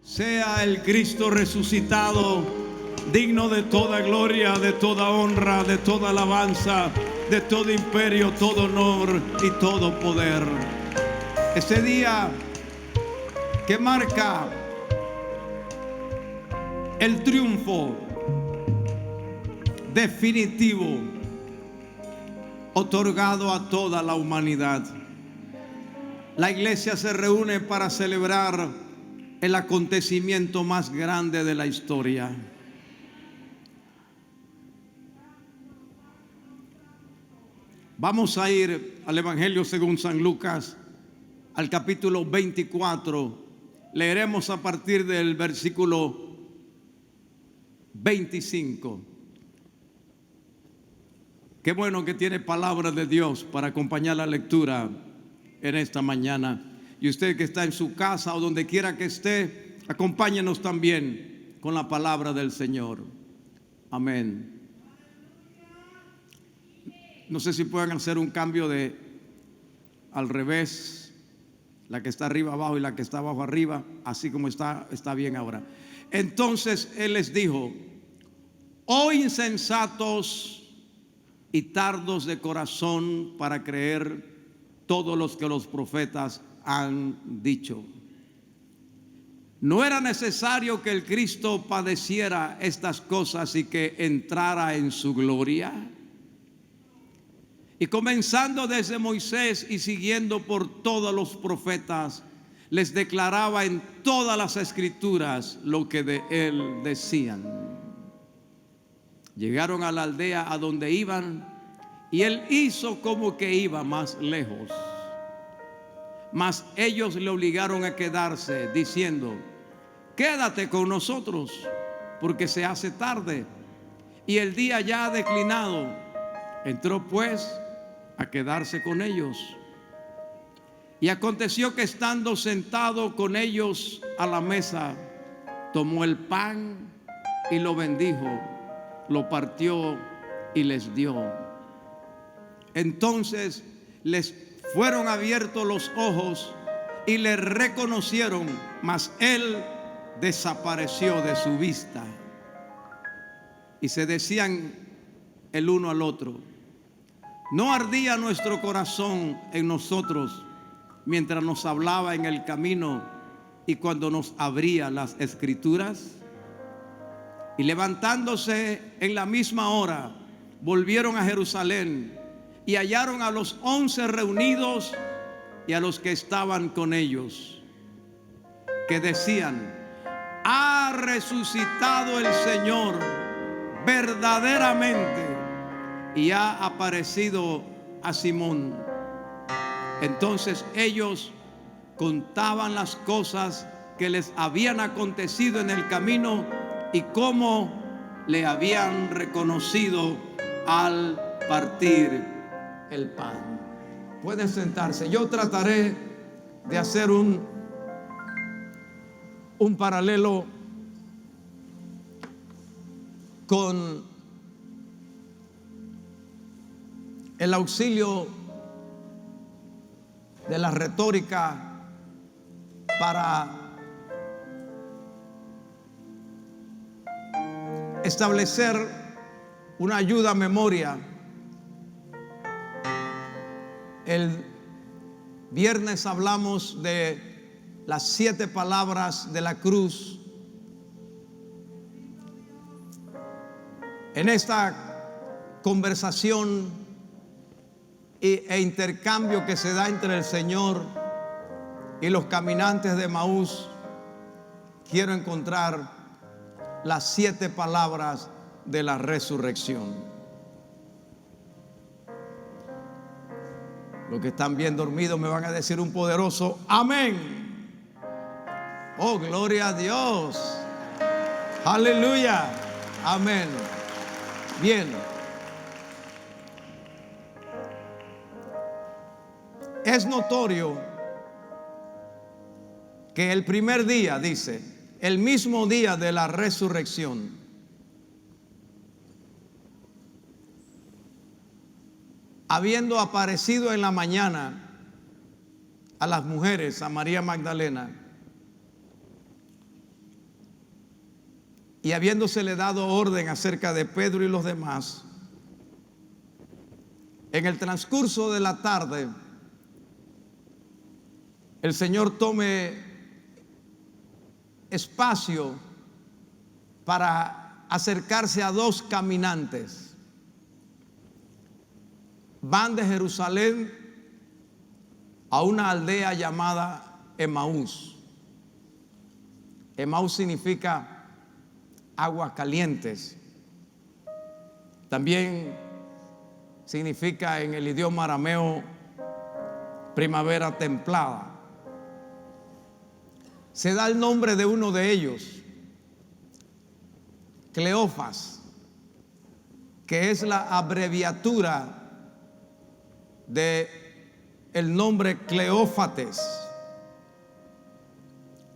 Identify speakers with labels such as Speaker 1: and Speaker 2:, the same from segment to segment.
Speaker 1: Sea el Cristo resucitado, digno de toda gloria, de toda honra, de toda alabanza, de todo imperio, todo honor y todo poder. Ese día que marca el triunfo definitivo otorgado a toda la humanidad. La iglesia se reúne para celebrar el acontecimiento más grande de la historia. Vamos a ir al Evangelio según San Lucas, al capítulo 24. Leeremos a partir del versículo 25. Qué bueno que tiene palabra de Dios para acompañar la lectura en esta mañana. Y usted que está en su casa o donde quiera que esté, acompáñenos también con la palabra del Señor. Amén. No sé si pueden hacer un cambio de al revés, la que está arriba abajo y la que está abajo arriba, así como está bien ahora. Entonces Él les dijo: oh insensatos y tardos de corazón para creer todos los que los profetas han dicho. ¿No era necesario que el Cristo padeciera estas cosas y que entrara en su gloria? Y comenzando desde Moisés y siguiendo por todos los profetas, les declaraba en todas las escrituras lo que de él decían. Llegaron a la aldea a donde iban, y él hizo como que iba más lejos. Mas ellos le obligaron a quedarse, diciendo: quédate con nosotros, porque se hace tarde y el día ya ha declinado. Entró pues a quedarse con ellos. Y aconteció que estando sentado con ellos a la mesa, tomó el pan y lo bendijo, lo partió y les dio. Entonces les fueron abiertos los ojos y le reconocieron, mas él desapareció de su vista. Y se decían el uno al otro: ¿no ardía nuestro corazón en nosotros mientras nos hablaba en el camino y cuando nos abría las escrituras? Y levantándose en la misma hora, volvieron a Jerusalén y hallaron a los 11 reunidos y a los que estaban con ellos, que decían: ha resucitado el Señor verdaderamente y ha aparecido a Simón. Entonces ellos contaban las cosas que les habían acontecido en el camino y cómo le habían reconocido al partir el pan. Pueden sentarse. Yo trataré de hacer un paralelo con el auxilio de la retórica para establecer una ayuda a memoria. El viernes hablamos de las 7 palabras de la cruz. En esta conversación e intercambio que se da entre el Señor y los caminantes de Emaús, quiero encontrar las 7 palabras de la resurrección. Los que están bien dormidos me van a decir un poderoso amén. Oh, gloria a Dios. Aleluya. Amén. Bien. Es notorio que el primer día, dice, el mismo día de la resurrección, habiendo aparecido en la mañana a las mujeres, a María Magdalena, Y habiéndosele dado orden acerca de Pedro y los demás, en el transcurso de la tarde, el Señor tome espacio para acercarse a dos caminantes. Van de Jerusalén a una aldea llamada Emaús. Emaús significa aguas calientes. También significa en el idioma arameo primavera templada. Se da el nombre de uno de ellos, Cleofas, que es la abreviatura de el nombre Cleófates.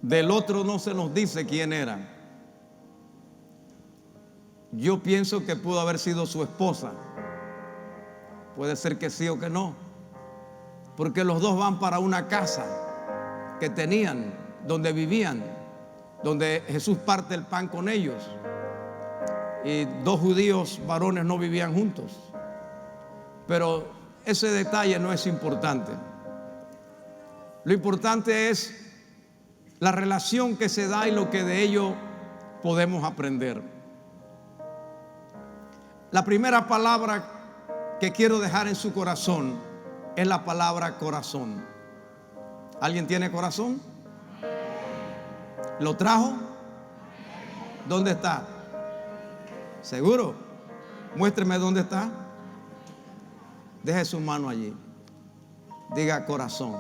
Speaker 1: Del otro no se nos dice quién era. Yo pienso que pudo haber sido su esposa. Puede ser que sí o que no, porque los dos van para una casa que tenían, donde vivían, donde Jesús parte el pan con ellos. Y dos judíos varones no vivían juntos. Pero ese detalle no es importante. Lo importante es la relación que se da y lo que de ello podemos aprender. La primera palabra que quiero dejar en su corazón es la palabra corazón. ¿Alguien tiene corazón? ¿Lo trajo? ¿Dónde está? ¿Seguro? Muéstreme dónde está. Deje su mano allí. Diga corazón.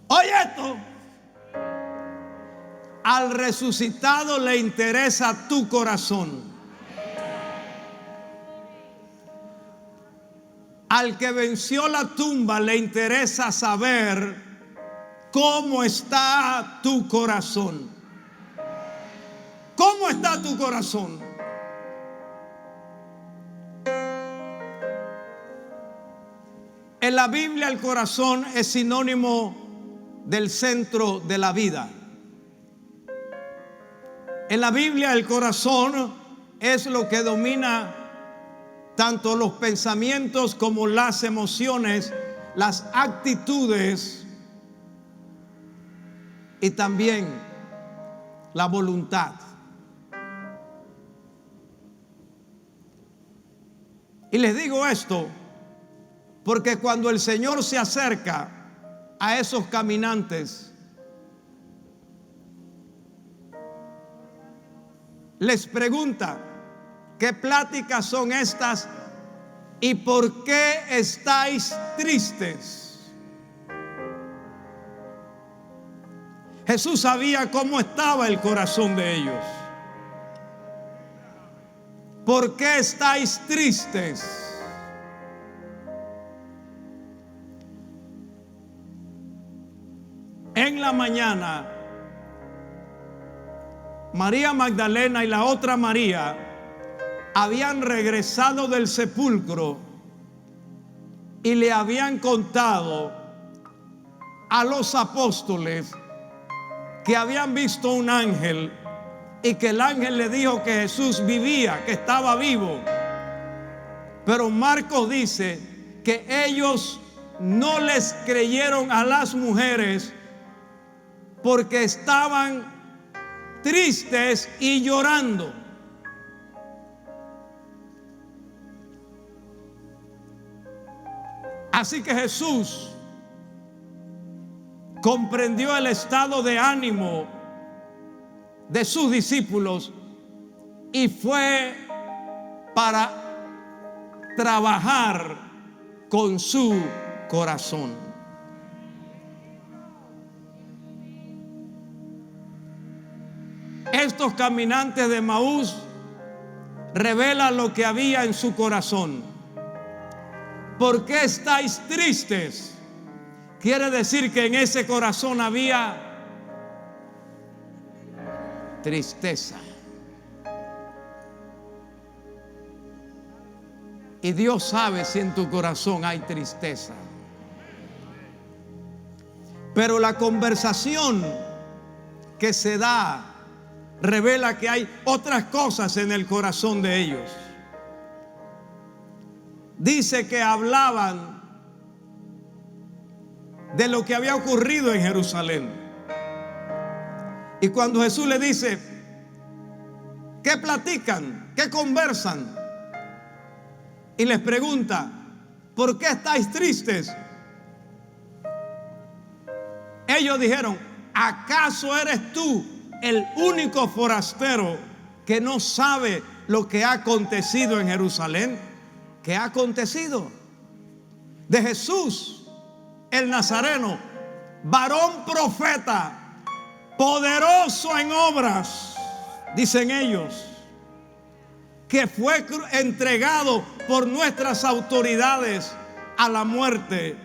Speaker 1: Oye esto. Al resucitado le interesa tu corazón. Al que venció la tumba le interesa saber cómo está tu corazón. ¿Cómo está tu corazón? En la Biblia el corazón es sinónimo del centro de la vida. En la Biblia el corazón es lo que domina tanto los pensamientos como las emociones, las actitudes y también la voluntad. Y les digo esto porque cuando el Señor se acerca a esos caminantes, les pregunta: ¿qué pláticas son estas y por qué estáis tristes? Jesús sabía cómo estaba el corazón de ellos. ¿Por qué estáis tristes? En la mañana, María Magdalena y la otra María habían regresado del sepulcro y le habían contado a los apóstoles que habían visto un ángel y que el ángel le dijo que Jesús vivía, que estaba vivo. Pero Marcos dice que ellos no les creyeron a las mujeres porque estaban tristes y llorando. Así que Jesús comprendió el estado de ánimo de sus discípulos y fue para trabajar con su corazón. Estos caminantes de Emaús revelan lo que había en su corazón. ¿Por qué estáis tristes? Quiere decir que en ese corazón había tristeza. Y Dios sabe si en tu corazón hay tristeza. Pero la conversación que se da revela que hay otras cosas en el corazón de ellos. Dice que hablaban de lo que había ocurrido en Jerusalén. Y cuando Jesús le dice, ¿qué platican? ¿Qué conversan? Y les pregunta, ¿por qué estáis tristes? Ellos dijeron, ¿acaso eres tú el único forastero que no sabe lo que ha acontecido en Jerusalén? ¿Qué ha acontecido? De Jesús, el Nazareno, varón profeta, poderoso en obras, dicen ellos, que fue entregado por nuestras autoridades a la muerte.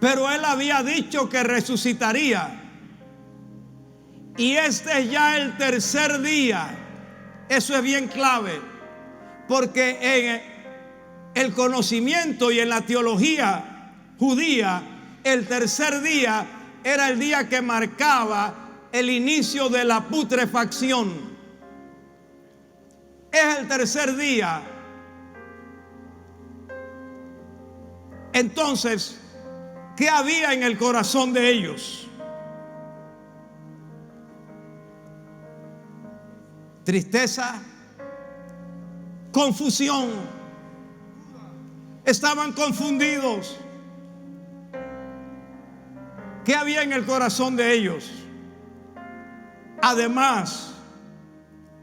Speaker 1: Pero él había dicho que resucitaría. Y este es ya el tercer día. Eso es bien clave, porque en el conocimiento y en la teología judía, el tercer día era el día que marcaba el inicio de la putrefacción. Es el tercer día. Entonces, ¿qué había en el corazón de ellos? Tristeza, confusión. Estaban confundidos. ¿Qué había en el corazón de ellos? Además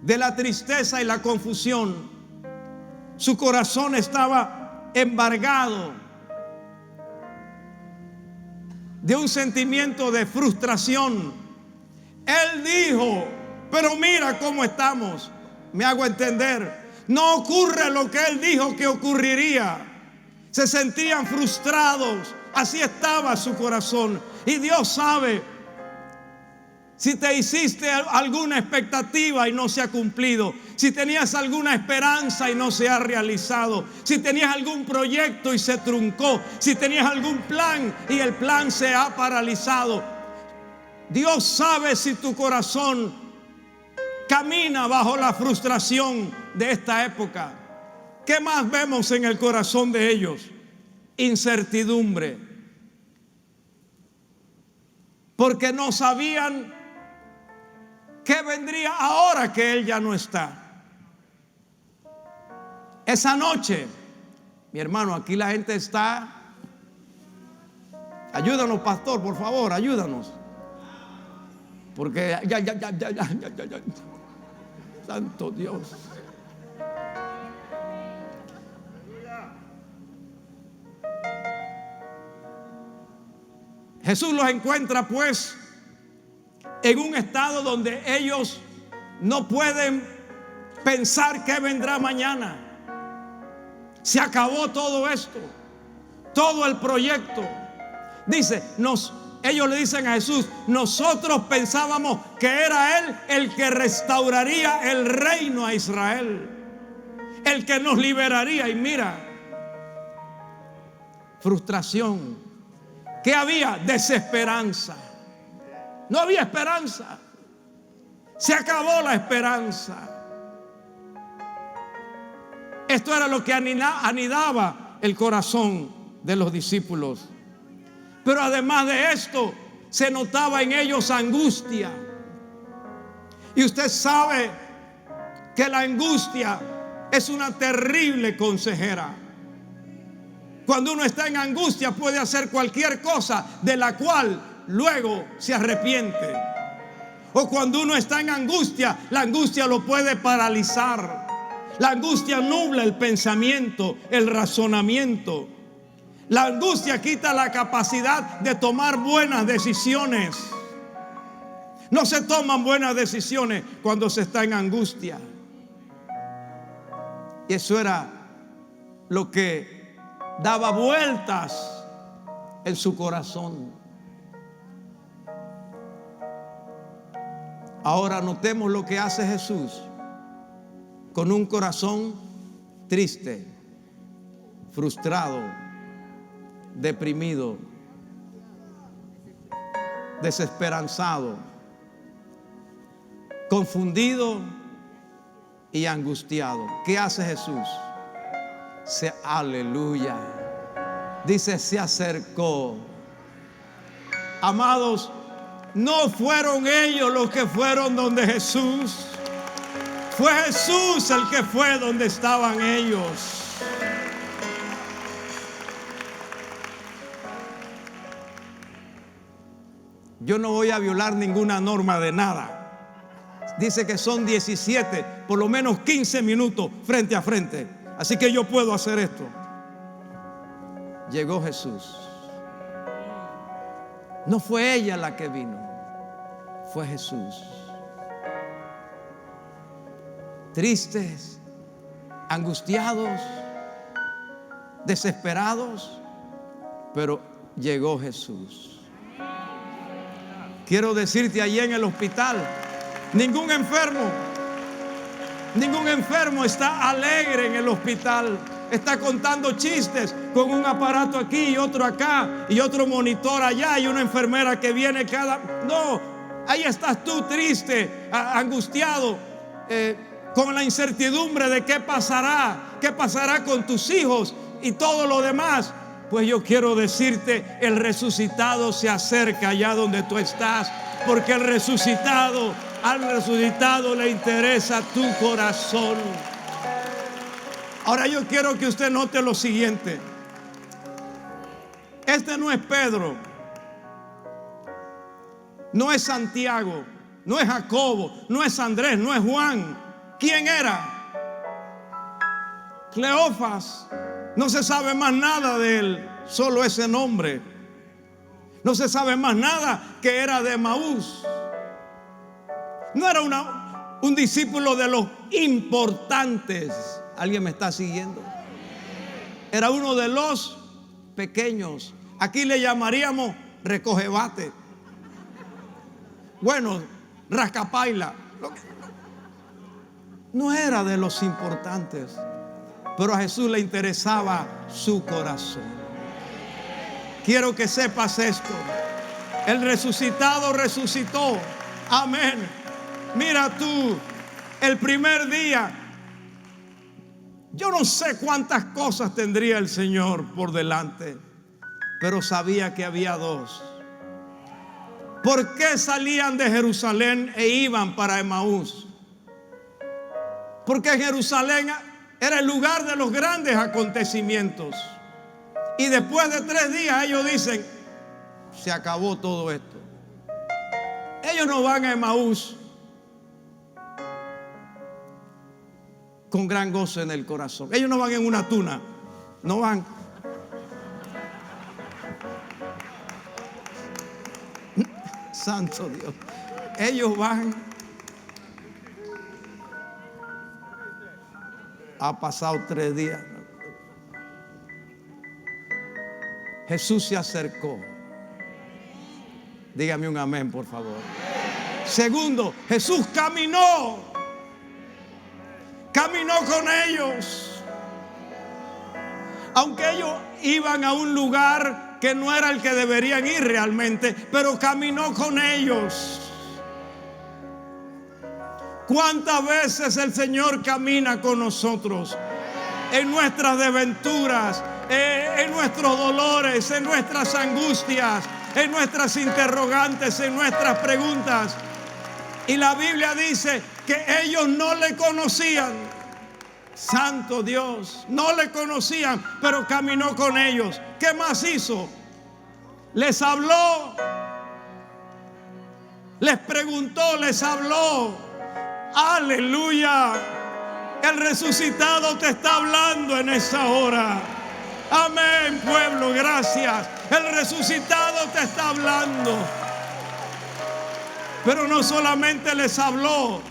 Speaker 1: de la tristeza y la confusión, su corazón estaba embargado de un sentimiento de frustración. Él dijo, pero mira cómo estamos. Me hago entender. No ocurre lo que él dijo que ocurriría. Se sentían frustrados. Así estaba su corazón. Y Dios sabe si te hiciste alguna expectativa y no se ha cumplido, si tenías alguna esperanza y no se ha realizado, si tenías algún proyecto y se truncó, si tenías algún plan y el plan se ha paralizado. Dios sabe si tu corazón camina bajo la frustración de esta época. ¿Qué más vemos en el corazón de ellos? Incertidumbre. Porque no sabían qué vendría ahora que Él ya no está. Esa noche, mi hermano, aquí la gente está. Ayúdanos, pastor, por favor, ayúdanos. Porque ya. Santo Dios. Jesús los encuentra pues en un estado donde ellos no pueden pensar qué vendrá mañana. Se acabó todo esto, todo el proyecto. Dice, ellos le dicen a Jesús, nosotros pensábamos que era Él el que restauraría el reino a Israel, el que nos liberaría. Y mira, frustración. ¿Qué había? Desesperanza. No había esperanza. Se acabó la esperanza. Esto era lo que anidaba el corazón de los discípulos. Pero además de esto, se notaba en ellos angustia. Y usted sabe que la angustia es una terrible consejera. Cuando uno está en angustia puede hacer cualquier cosa de la cual luego se arrepiente. O cuando uno está en angustia, la angustia lo puede paralizar. La angustia nubla el pensamiento, el razonamiento. La angustia quita la capacidad de tomar buenas decisiones. No se toman buenas decisiones cuando se está en angustia. Y eso era lo que daba vueltas en su corazón. Ahora notemos lo que hace Jesús con un corazón triste, frustrado, deprimido. desesperanzado, confundido y angustiado. ¿Qué hace Jesús? Aleluya. Dice, se acercó. Amados, no fueron ellos los que fueron donde Jesús. Fue Jesús el que fue donde estaban ellos. Yo no voy a violar ninguna norma de nada. Dice que son 17, por lo menos 15 minutos frente a frente. Así que yo puedo hacer esto. Llegó Jesús. No fue ella la que vino, fue Jesús. Tristes, angustiados, desesperados, pero llegó Jesús. Quiero decirte, allí en el hospital, ningún enfermo está alegre en el hospital. Está contando chistes con un aparato aquí y otro acá y otro monitor allá y una enfermera que viene No, ahí estás tú triste, angustiado, con la incertidumbre de qué pasará con tus hijos y todo lo demás. Pues yo quiero decirte, el resucitado se acerca allá donde tú estás, porque al resucitado le interesa tu corazón. Ahora yo quiero que usted note lo siguiente. Este no es Pedro, no es Santiago, no es Jacobo, no es Andrés, no es Juan. ¿Quién era? Cleofas. No se sabe más nada de él, solo ese nombre. No se sabe más nada que era de Emaús. No era un discípulo de los importantes. ¿Alguien me está siguiendo? Era uno de los pequeños. Aquí le llamaríamos recogebate. Bueno, rascapaila. No era de los importantes, pero a Jesús le interesaba su corazón. Quiero que sepas esto. El resucitado resucitó. Amén. Mira tú, el primer día, yo no sé cuántas cosas tendría el Señor por delante, pero sabía que había dos. ¿Por qué salían de Jerusalén e iban para Emaús? Porque Jerusalén era el lugar de los grandes acontecimientos. Y después de 3 días ellos dicen, se acabó todo esto. Ellos no van a Emaús con gran gozo en el corazón. Ellos no van en una tuna. No van. Santo Dios. Ellos van. Ha pasado 3 días. Jesús se acercó. Dígame un amén, por favor. Segundo, Jesús caminó con ellos. Aunque ellos iban a un lugar que no era el que deberían ir realmente, pero caminó con ellos. ¿Cuántas veces el Señor camina con nosotros? En nuestras desventuras, en nuestros dolores, en nuestras angustias, en nuestras interrogantes, en nuestras preguntas. Y la Biblia dice que ellos no le conocían. Santo Dios, no le conocían, pero caminó con ellos. ¿Qué más hizo? Les habló, les preguntó, les habló. Aleluya. El resucitado te está hablando en esa hora. Amén, pueblo, gracias. El resucitado te está hablando. Pero no solamente les habló,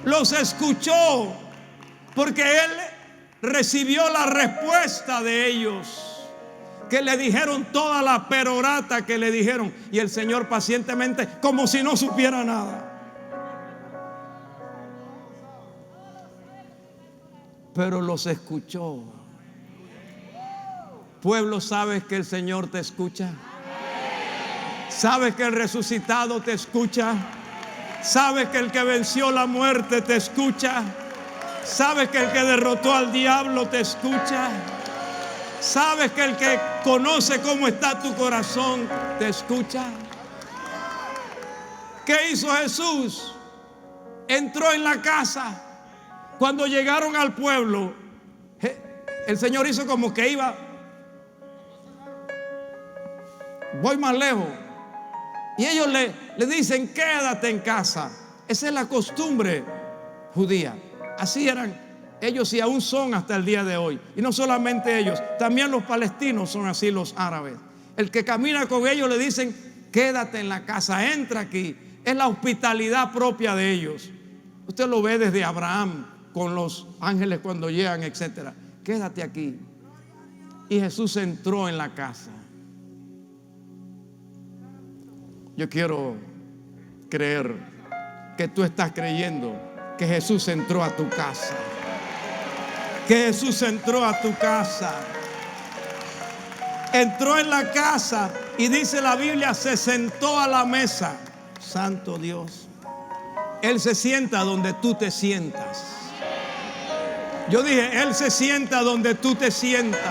Speaker 1: los escuchó, porque él recibió la respuesta de ellos, que le dijeron toda la perorata que le dijeron, y el Señor pacientemente, como si no supiera nada. Pero los escuchó. Pueblo, ¿sabes que el Señor te escucha? ¿Sabes que el resucitado te escucha? ¿Sabes que el que venció la muerte te escucha? ¿Sabes que el que derrotó al diablo te escucha? ¿Sabes que el que conoce cómo está tu corazón te escucha? ¿Qué hizo Jesús? Entró en la casa. Cuando llegaron al pueblo, el Señor hizo como que iba, voy más lejos. Y ellos le dicen, quédate en casa. Esa es la costumbre judía. Así eran ellos y aún son hasta el día de hoy. Y no solamente ellos, también los palestinos son así, los árabes. El que camina con ellos le dicen, quédate en la casa, entra aquí. Es la hospitalidad propia de ellos. Usted lo ve desde Abraham con los ángeles cuando llegan, etcétera. Quédate aquí. Y Jesús entró en la casa. Yo quiero creer que tú estás creyendo que Jesús entró a tu casa. Que Jesús entró a tu casa. Entró en la casa y dice la Biblia, se sentó a la mesa. Santo Dios. Él se sienta donde tú te sientas. Yo dije, Él se sienta donde tú te sientas.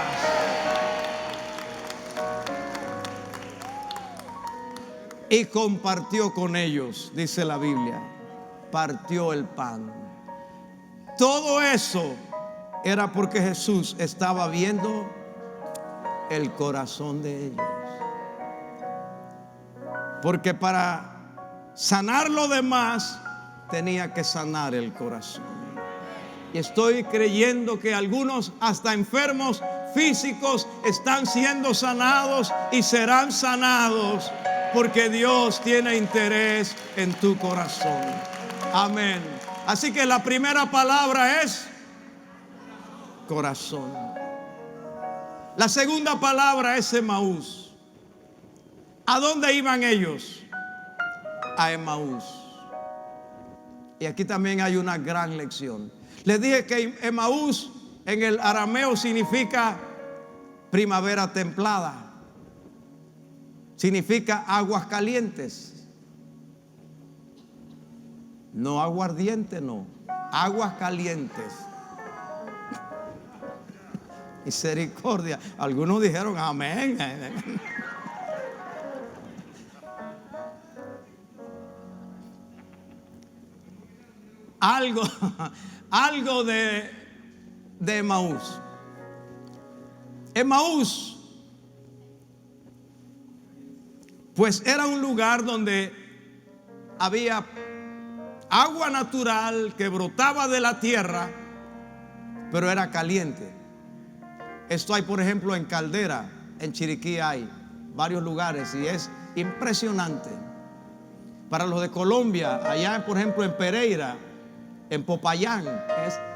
Speaker 1: Y compartió con ellos, dice la Biblia. Partió el pan. Todo eso era porque Jesús estaba viendo el corazón de ellos. Porque para sanar lo demás tenía que sanar el corazón. Y estoy creyendo que algunos hasta enfermos físicos están siendo sanados y serán sanados porque Dios tiene interés en tu corazón. Amén. Así que la primera palabra es corazón. La segunda palabra es Emaús. ¿A dónde iban ellos? A Emaús. Y aquí también hay una gran lección. Les dije que Emaús en el arameo significa primavera templada. Significa aguas calientes. No aguardiente, no. Aguas calientes. Misericordia. Algunos dijeron amén. Algo de Emaús. Emaús, pues era un lugar donde había agua natural que brotaba de la tierra, pero era caliente. Esto hay, por ejemplo, en Caldera, en Chiriquí hay varios lugares y es impresionante. Para los de Colombia, allá, por ejemplo, en Pereira, en Popayán,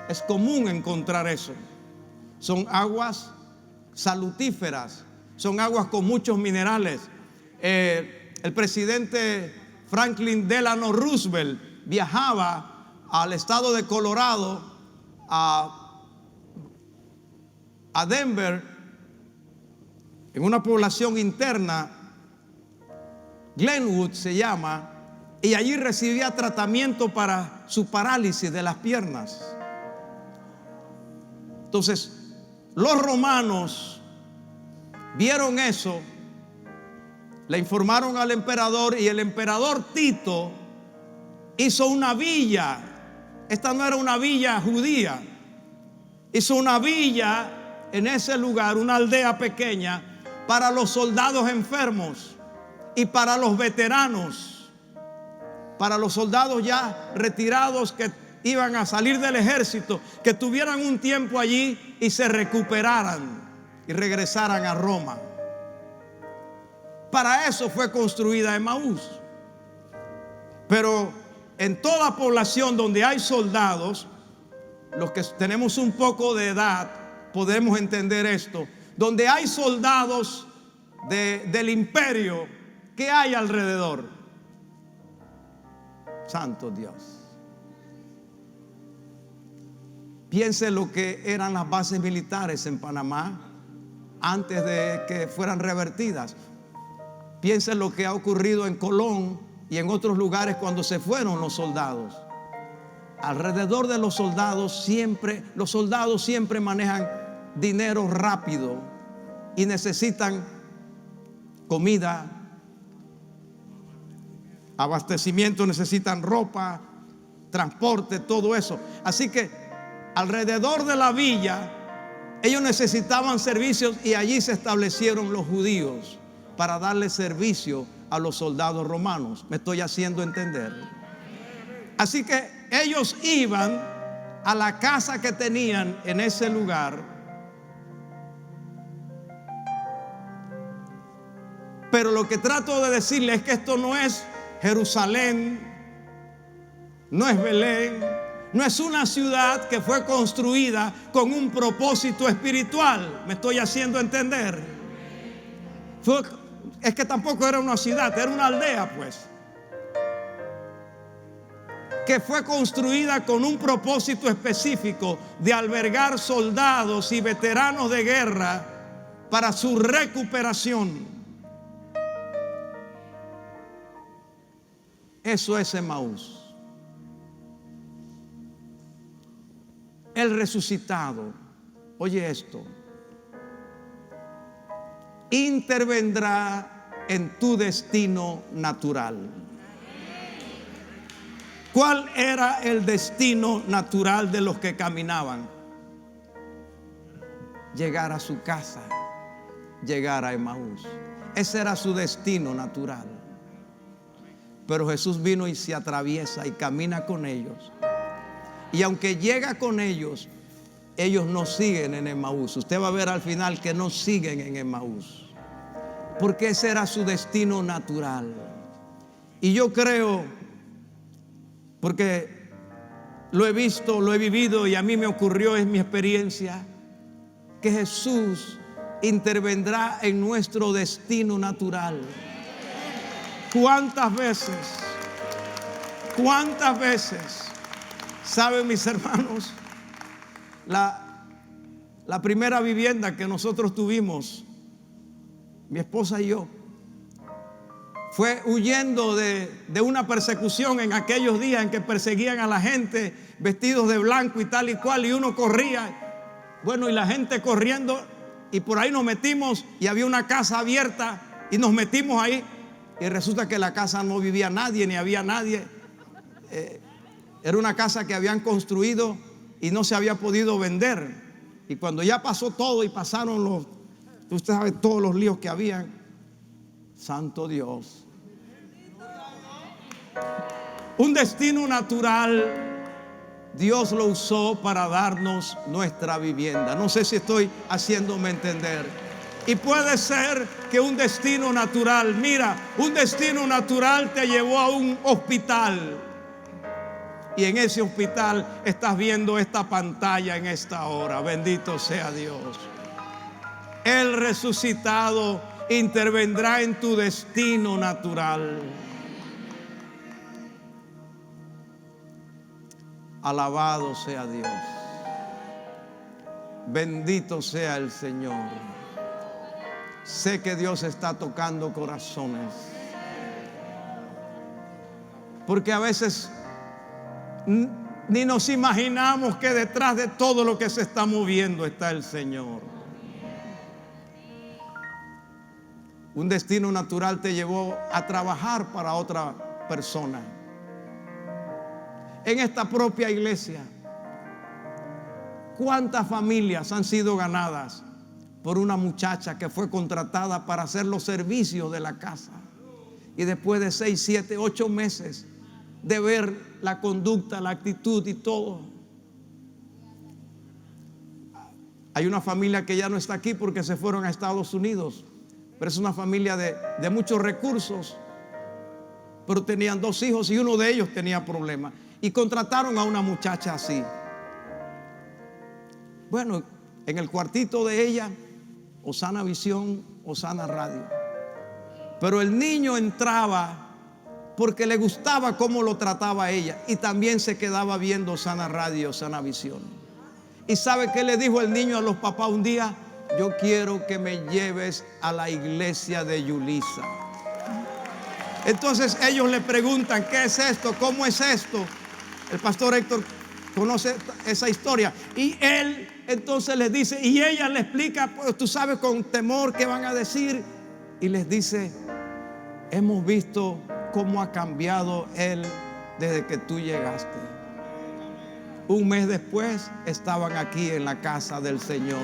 Speaker 1: es común encontrar eso. Son aguas salutíferas, son aguas con muchos minerales. El presidente Franklin Delano Roosevelt viajaba al estado de Colorado, a Denver, en una población interna, Glenwood se llama, y allí recibía tratamiento para su parálisis de las piernas. Entonces, los romanos vieron eso, le informaron al emperador y el emperador Tito hizo una villa. Esta no era una villa judía, hizo una villa en ese lugar, una aldea pequeña para los soldados enfermos y para los veteranos, para los soldados ya retirados que iban a salir del ejército, que tuvieran un tiempo allí y se recuperaran y regresaran a Roma. Para eso fue construida Emaús. Pero en toda población donde hay soldados, los que tenemos un poco de edad podemos entender esto. Donde hay soldados del imperio, ¿qué hay alrededor? Santo Dios. Piense lo que eran las bases militares en Panamá antes de que fueran revertidas. Piensa en lo que ha ocurrido en Colón y en otros lugares cuando se fueron los soldados. Alrededor de los soldados siempre manejan dinero rápido y necesitan comida, abastecimiento, necesitan ropa, transporte, todo eso. Así que alrededor de la villa ellos necesitaban servicios y allí se establecieron los judíos para darle servicio a los soldados romanos. ¿Me estoy haciendo entender? Así que ellos iban a la casa que tenían en ese lugar, pero lo que trato de decirles es que esto no es Jerusalén, no es Belén, no es una ciudad que fue construida con un propósito espiritual. ¿Me estoy haciendo entender? Es que tampoco era una ciudad, era una aldea, pues, que fue construida con un propósito específico de albergar soldados y veteranos de guerra para su recuperación. Eso es Emaús. El resucitado, oye esto, intervendrá en tu destino natural. ¿Cuál era el destino natural de los que caminaban? Llegar a su casa, llegar a Emaús. Ese era su destino natural. Pero Jesús vino y se atraviesa y camina con ellos. Y aunque llega con ellos, ellos no siguen en Emaús. Usted va a ver al final que no siguen en Emaús, porque ese era su destino natural. Y yo creo, porque lo he visto, lo he vivido y a mí me ocurrió, es mi experiencia, que Jesús intervendrá en nuestro destino natural. ¿Cuántas veces? ¿Saben, mis hermanos? La primera vivienda que nosotros tuvimos, mi esposa y yo, fue huyendo de una persecución en aquellos días en que perseguían a la gente vestidos de blanco y tal y cual, y uno corría, bueno, y la gente corriendo, y por ahí nos metimos y había una casa abierta y nos metimos ahí, y resulta que en la casa no vivía nadie ni había nadie. Era una casa que habían construido y no se había podido vender, y cuando ya pasó todo y pasaron usted sabe todos los líos que habían, santo Dios, un destino natural, Dios lo usó para darnos nuestra vivienda. No sé si estoy haciéndome entender. Y puede ser que un destino natural, mira, un destino natural te llevó a un hospital, y en ese hospital estás viendo esta pantalla en esta hora. Bendito sea Dios. El resucitado intervendrá en tu destino natural. Alabado sea Dios. Bendito sea el Señor. Sé que Dios está tocando corazones, porque a veces ni nos imaginamos que detrás de todo lo que se está moviendo está el Señor. Un destino natural te llevó a trabajar para otra persona. En esta propia iglesia, ¿cuántas familias han sido ganadas por una muchacha que fue contratada para hacer los servicios de la casa? Y después de 6, 7, 8 meses de ver la conducta, la actitud y todo. Hay una familia que ya no está aquí porque se fueron a Estados Unidos, pero es una familia de muchos recursos, pero tenían 2 hijos y uno de ellos tenía problemas, y contrataron a una muchacha así. Bueno, en el cuartito de ella, Osana Visión, Osana Radio, pero el niño entraba porque le gustaba cómo lo trataba ella, y también se quedaba viendo Sana Radio, Sana Visión. ¿Y sabe qué le dijo el niño a los papás un día? Yo quiero que me lleves a la iglesia de Yulisa. Entonces ellos le preguntan: ¿qué es esto? ¿Cómo es esto? El pastor Héctor conoce esa historia. Y él entonces les dice, y ella le explica, pues tú sabes, con temor qué van a decir. Y les dice: hemos visto cómo ha cambiado él desde que tú llegaste. Un mes después estaban aquí en la casa del Señor.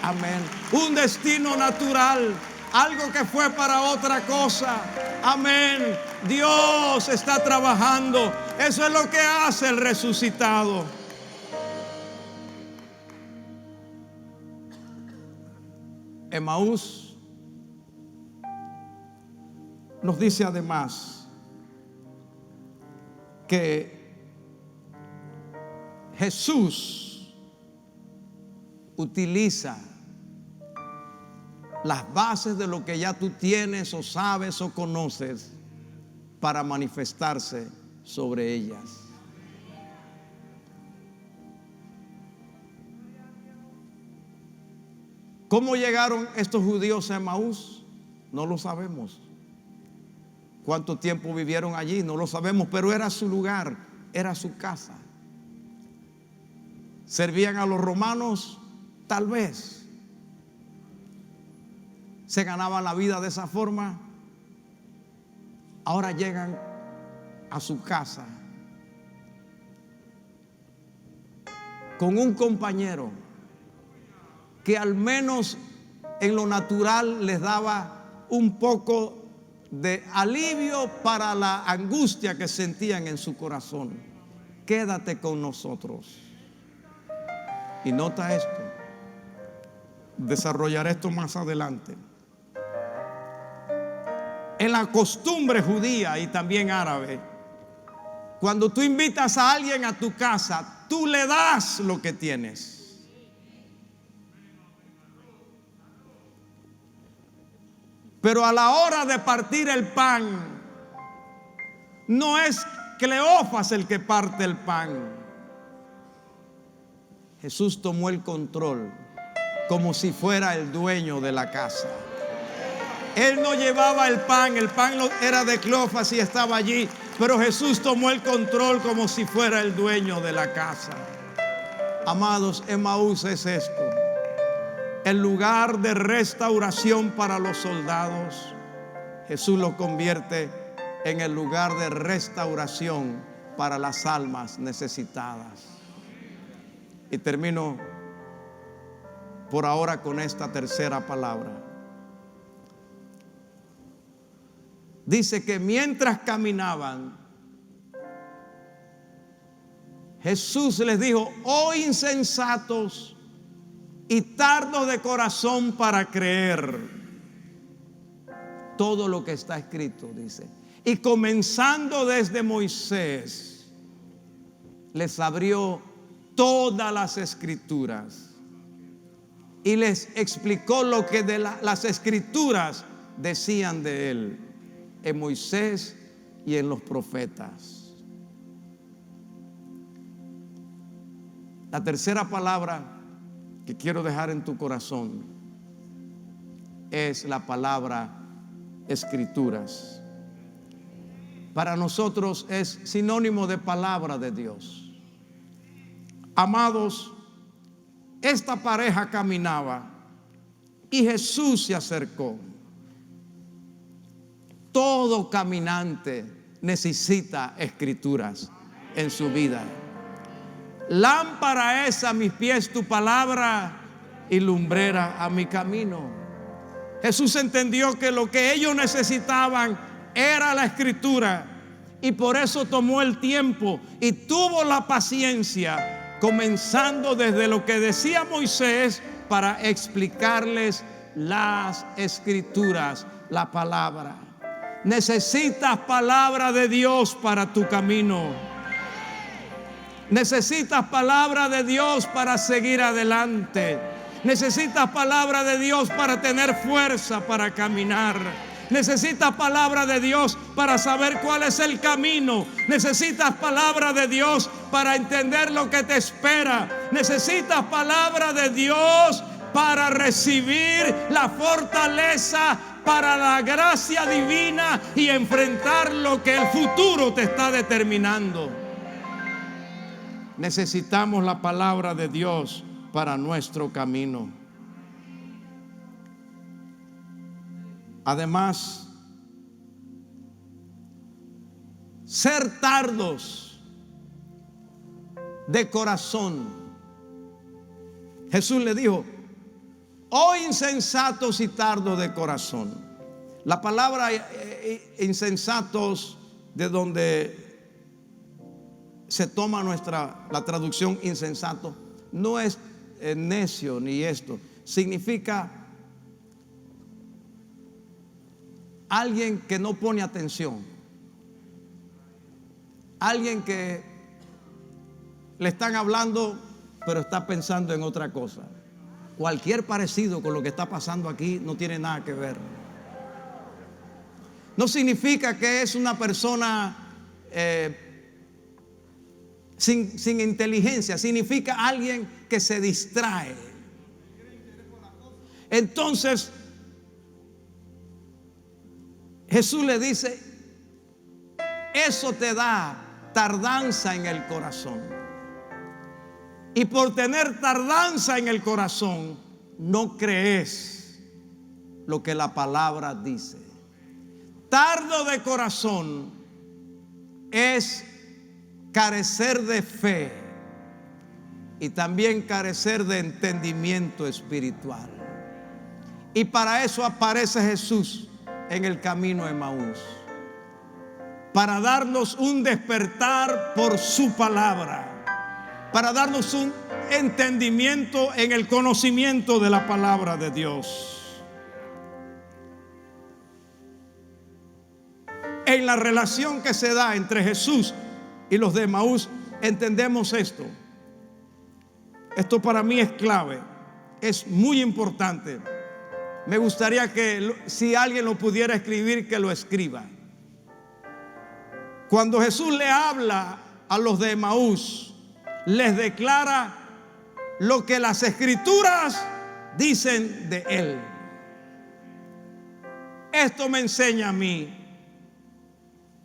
Speaker 1: Amén. Un destino natural, algo que fue para otra cosa. Amén. Dios está trabajando. Eso es lo que hace el resucitado. Emaús nos dice además que Jesús utiliza las bases de lo que ya tú tienes o sabes o conoces para manifestarse sobre ellas. ¿Cómo llegaron estos judíos a Emaús? No lo sabemos. ¿Cuánto tiempo vivieron allí? No lo sabemos, pero era su lugar, era su casa. ¿Servían a los romanos? Tal vez. ¿Se ganaban la vida de esa forma? Ahora llegan a su casa con un compañero que al menos en lo natural les daba un poco de alivio para la angustia que sentían en su corazón. Quédate con nosotros. Y nota esto, desarrollaré esto más adelante. En la costumbre judía y también árabe, cuando tú invitas a alguien a tu casa, tú le das lo que tienes. Pero a la hora de partir el pan, no es Cleofas el que parte el pan. Jesús tomó el control como si fuera el dueño de la casa. Él no llevaba el pan era de Cleofas y estaba allí, pero Jesús tomó el control como si fuera el dueño de la casa. Amados, Emaús es esto: el lugar de restauración para los soldados. Jesús lo convierte en el lugar de restauración para las almas necesitadas. Y termino por ahora con esta tercera palabra. Dice que mientras caminaban, Jesús les dijo: oh insensatos y tardos de corazón para creer todo lo que está escrito, dice. Y comenzando desde Moisés, les abrió todas las escrituras y les explicó lo que de las escrituras decían de él, en Moisés y en los profetas. La tercera palabra que quiero dejar en tu corazón es la palabra escrituras. Para nosotros es sinónimo de palabra de Dios. Amados, esta pareja caminaba y Jesús se acercó. Todo caminante necesita escrituras en su vida. Lámpara es a mis pies tu palabra y lumbrera a mi camino. Jesús entendió que lo que ellos necesitaban era la escritura, y por eso tomó el tiempo y tuvo la paciencia, comenzando desde lo que decía Moisés, para explicarles las escrituras, la palabra. Necesitas palabra de Dios para tu camino. Necesitas palabra de Dios para seguir adelante. Necesitas palabra de Dios para tener fuerza para caminar. Necesitas palabra de Dios para saber cuál es el camino. Necesitas palabra de Dios para entender lo que te espera. Necesitas palabra de Dios para recibir la fortaleza para la gracia divina y enfrentar lo que el futuro te está determinando. Necesitamos la palabra de Dios para nuestro camino. Además, ser tardos de corazón. Jesús le dijo: oh insensatos y tardos de corazón. La palabra insensatos, de donde se toma la traducción insensato, no es necio ni esto. Significa alguien que no pone atención, alguien que le están hablando pero está pensando en otra cosa. Cualquier parecido con lo que está pasando aquí no tiene nada que ver. No significa que es una persona sin inteligencia. Significa alguien que se distrae. Entonces Jesús le dice: eso te da tardanza en el corazón. Y por tener tardanza en el corazón, no crees lo que la palabra dice. Tardo de corazón es carecer de fe y también carecer de entendimiento espiritual. Y para eso aparece Jesús en el camino de Emaús, para darnos un despertar por su palabra, para darnos un entendimiento en el conocimiento de la palabra de Dios. En la relación que se da entre Jesús y los de Emaús, entendemos esto. Esto para mí es clave, es muy importante. Me gustaría que si alguien lo pudiera escribir, que lo escriba. Cuando Jesús le habla a los de Emaús, les declara lo que las Escrituras dicen de Él. Esto me enseña a mí.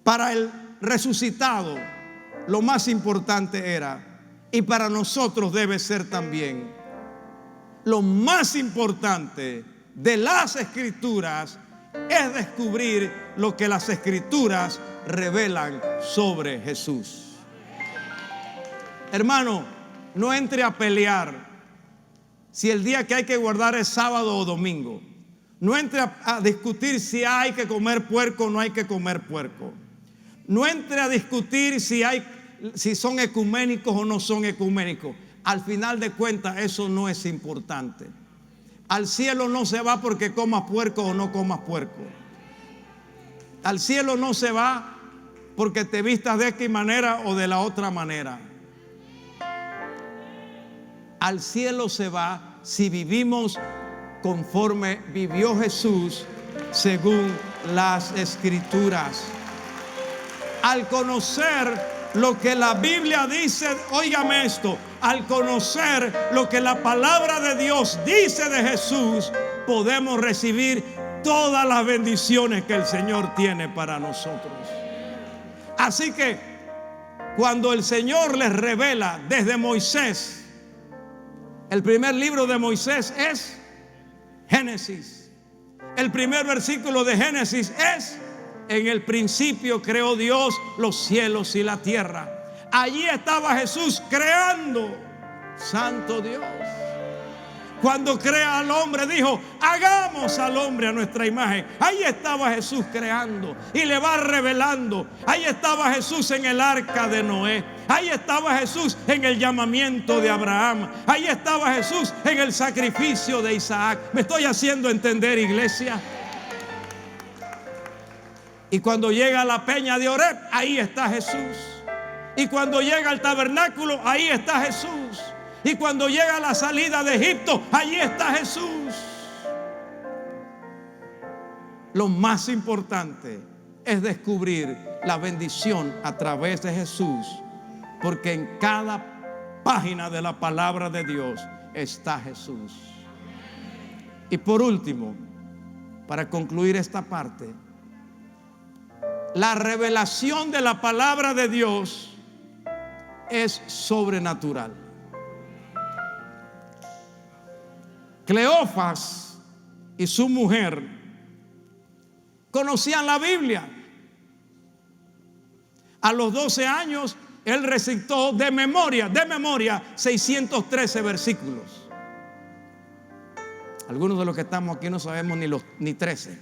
Speaker 1: Para el resucitado, lo más importante era, y para nosotros debe ser también, lo más importante de las Escrituras es descubrir lo que las Escrituras revelan sobre Jesús. Hermano, no entre a pelear si el día que hay que guardar es sábado o domingo. No entre a discutir si hay que comer puerco o no hay que comer puerco. No entre a discutir si son ecuménicos o no son ecuménicos. Al final de cuentas, eso no es importante. Al cielo no se va porque comas puerco o no comas puerco. Al cielo no se va porque te vistas de esta manera o de la otra manera. Al cielo se va si vivimos conforme vivió Jesús, según las Escrituras. Al conocer lo que la Biblia dice, óigame esto, al conocer lo que la palabra de Dios dice de Jesús, podemos recibir todas las bendiciones que el Señor tiene para nosotros. Así que cuando el Señor les revela desde Moisés, el primer libro de Moisés es Génesis. El primer versículo de Génesis es: en el principio creó Dios los cielos y la tierra. Allí estaba Jesús creando. Santo Dios. Cuando crea al hombre dijo: hagamos al hombre a nuestra imagen. Ahí estaba Jesús creando y le va revelando. Ahí estaba Jesús en el arca de Noé. Ahí estaba Jesús en el llamamiento de Abraham. Ahí estaba Jesús en el sacrificio de Isaac. ¿Me estoy haciendo entender, iglesia? Y cuando llega a la peña de Oreb, ahí está Jesús. Y cuando llega al tabernáculo, ahí está Jesús. Y cuando llega a la salida de Egipto, allí está Jesús. Lo más importante es descubrir la bendición a través de Jesús, porque en cada página de la palabra de Dios está Jesús. Y por último, para concluir esta parte, la revelación de la palabra de Dios es sobrenatural. Cleofas y su mujer conocían la Biblia. A los 12 años, él recitó de memoria 613 versículos. Algunos de los que estamos aquí no sabemos ni 13.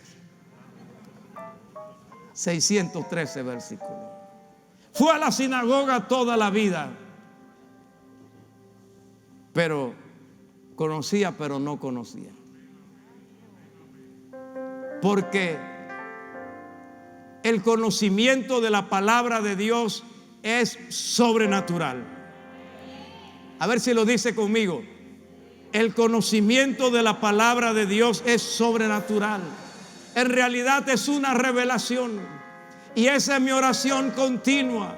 Speaker 1: 613 versículos. Fue a la sinagoga toda la vida, pero conocía, pero no conocía. Porque el conocimiento de la palabra de Dios es sobrenatural. A ver si lo dice conmigo. El conocimiento de la palabra de Dios es sobrenatural. En realidad es una revelación. Y esa es mi oración continua.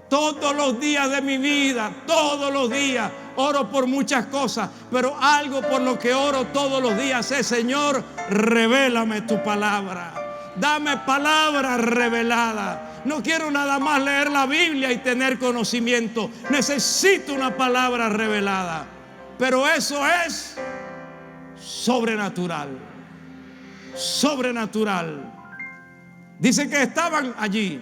Speaker 1: Todos los días de mi vida, todos los días, oro por muchas cosas, pero algo por lo que oro todos los días es: Señor, revélame tu palabra. Dame palabra revelada. No quiero nada más leer la Biblia y tener conocimiento. Necesito una palabra revelada. Pero eso es sobrenatural. Sobrenatural. Dice que estaban allí,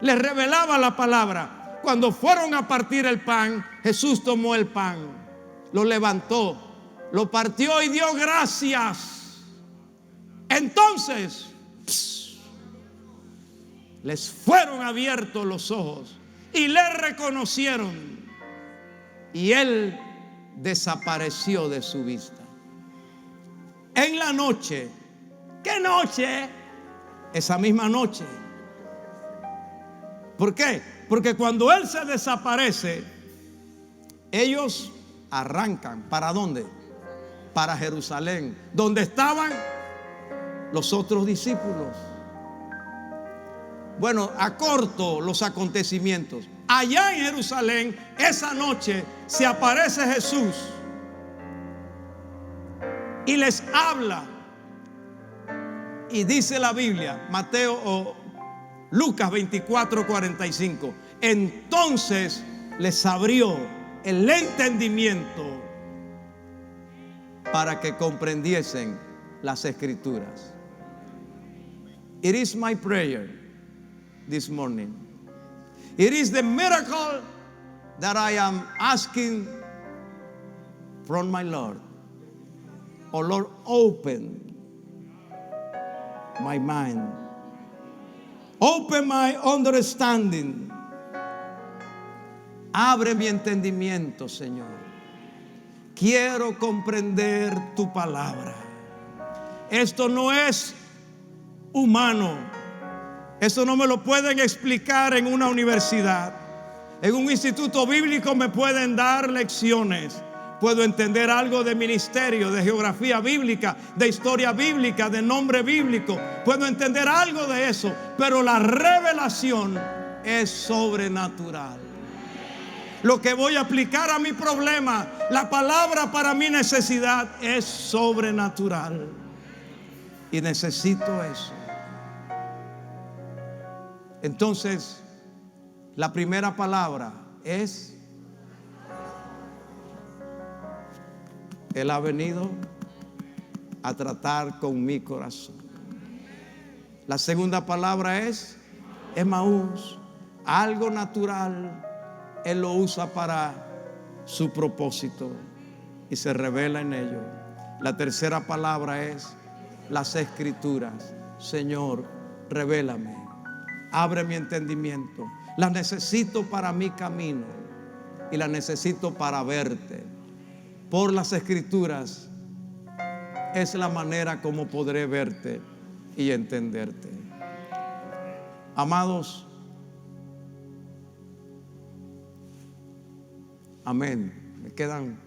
Speaker 1: les revelaba la palabra. Cuando fueron a partir el pan, Jesús tomó el pan, lo levantó, lo partió y dio gracias. Entonces les fueron abiertos los ojos y le reconocieron, y él desapareció de su vista. En la noche, ¿qué noche? Esa misma noche. ¿Por qué? Porque cuando él se desaparece, ellos arrancan. ¿Para dónde? Para Jerusalén, donde estaban los otros discípulos. Bueno, acorto los acontecimientos. Allá en Jerusalén, esa noche, se aparece Jesús y les habla. Y dice la Biblia, Mateo o Lucas 24:45, entonces les abrió el entendimiento para que comprendiesen las Escrituras. It is my prayer this morning. It is the miracle that I am asking from my Lord. Oh Lord, open my mind. Open my understanding. Abre mi entendimiento, Señor. Quiero comprender tu palabra. Esto no es humano. Esto no me lo pueden explicar en una universidad. En un instituto bíblico me pueden dar lecciones. Puedo entender algo de ministerio, de geografía bíblica, de historia bíblica, de nombre bíblico. Puedo entender algo de eso, pero la revelación es sobrenatural. Lo que voy a aplicar a mi problema, la palabra para mi necesidad, es sobrenatural. Y necesito eso. Entonces, la primera palabra es: Él ha venido a tratar con mi corazón. La segunda palabra es Emaús, algo natural. Él lo usa para su propósito y se revela en ello. La tercera palabra es las Escrituras. Señor, revélame, abre mi entendimiento. La necesito para mi camino y la necesito para verte. Por las Escrituras es la manera como podré verte y entenderte. Amados, amén. Me quedan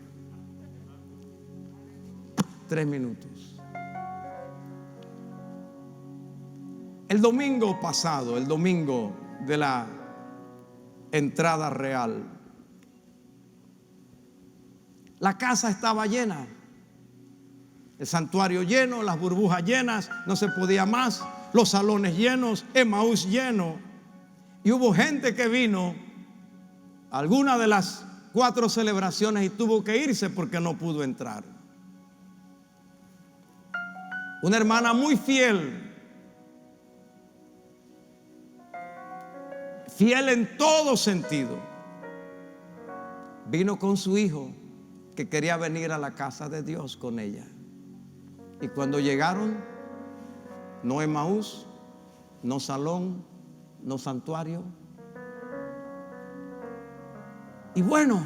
Speaker 1: 3 minutos. El domingo pasado, el domingo de la entrada real, la casa estaba llena. El santuario lleno, las burbujas llenas, no se podía más, los salones llenos, Emaús lleno. Y hubo gente que vino a alguna de las 4 celebraciones y tuvo que irse porque no pudo entrar. Una hermana muy fiel, fiel en todo sentido, vino con su hijo que quería venir a la casa de Dios con ella. Y cuando llegaron, no Emaús, no salón, no santuario. Y bueno,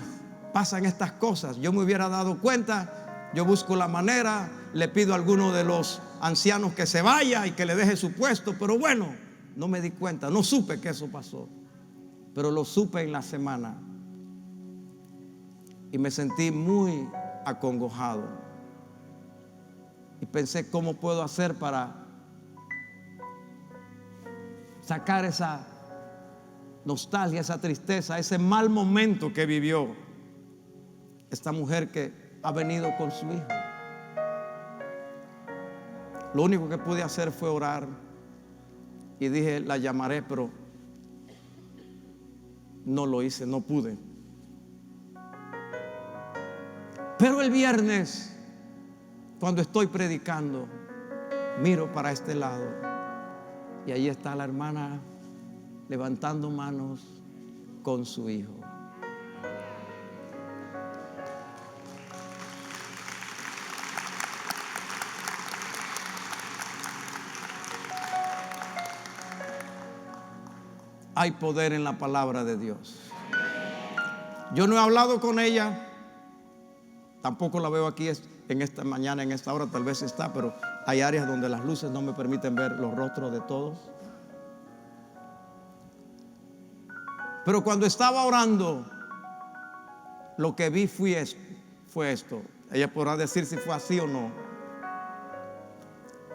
Speaker 1: pasan estas cosas. Yo me hubiera dado cuenta, yo busco la manera, le pido a alguno de los ancianos que se vaya y que le deje su puesto, pero bueno, no me di cuenta, no supe que eso pasó, pero lo supe en la semana y me sentí muy acongojado y pensé cómo puedo hacer para sacar esa nostalgia, esa tristeza, ese mal momento que vivió esta mujer que ha venido con su hijo. Lo único que pude hacer fue orar y dije, la llamaré, pero no lo hice, no pude. Pero el viernes, cuando estoy predicando, miro para este lado y ahí está la hermana levantando manos con su hijo. Hay poder en la palabra de Dios. Yo no he hablado con ella, tampoco la veo aquí en esta mañana, en esta hora, tal vez está, pero hay áreas donde las luces no me permiten ver los rostros de todos. Pero cuando estaba orando, lo que vi fue esto. Ella podrá decir si fue así o no.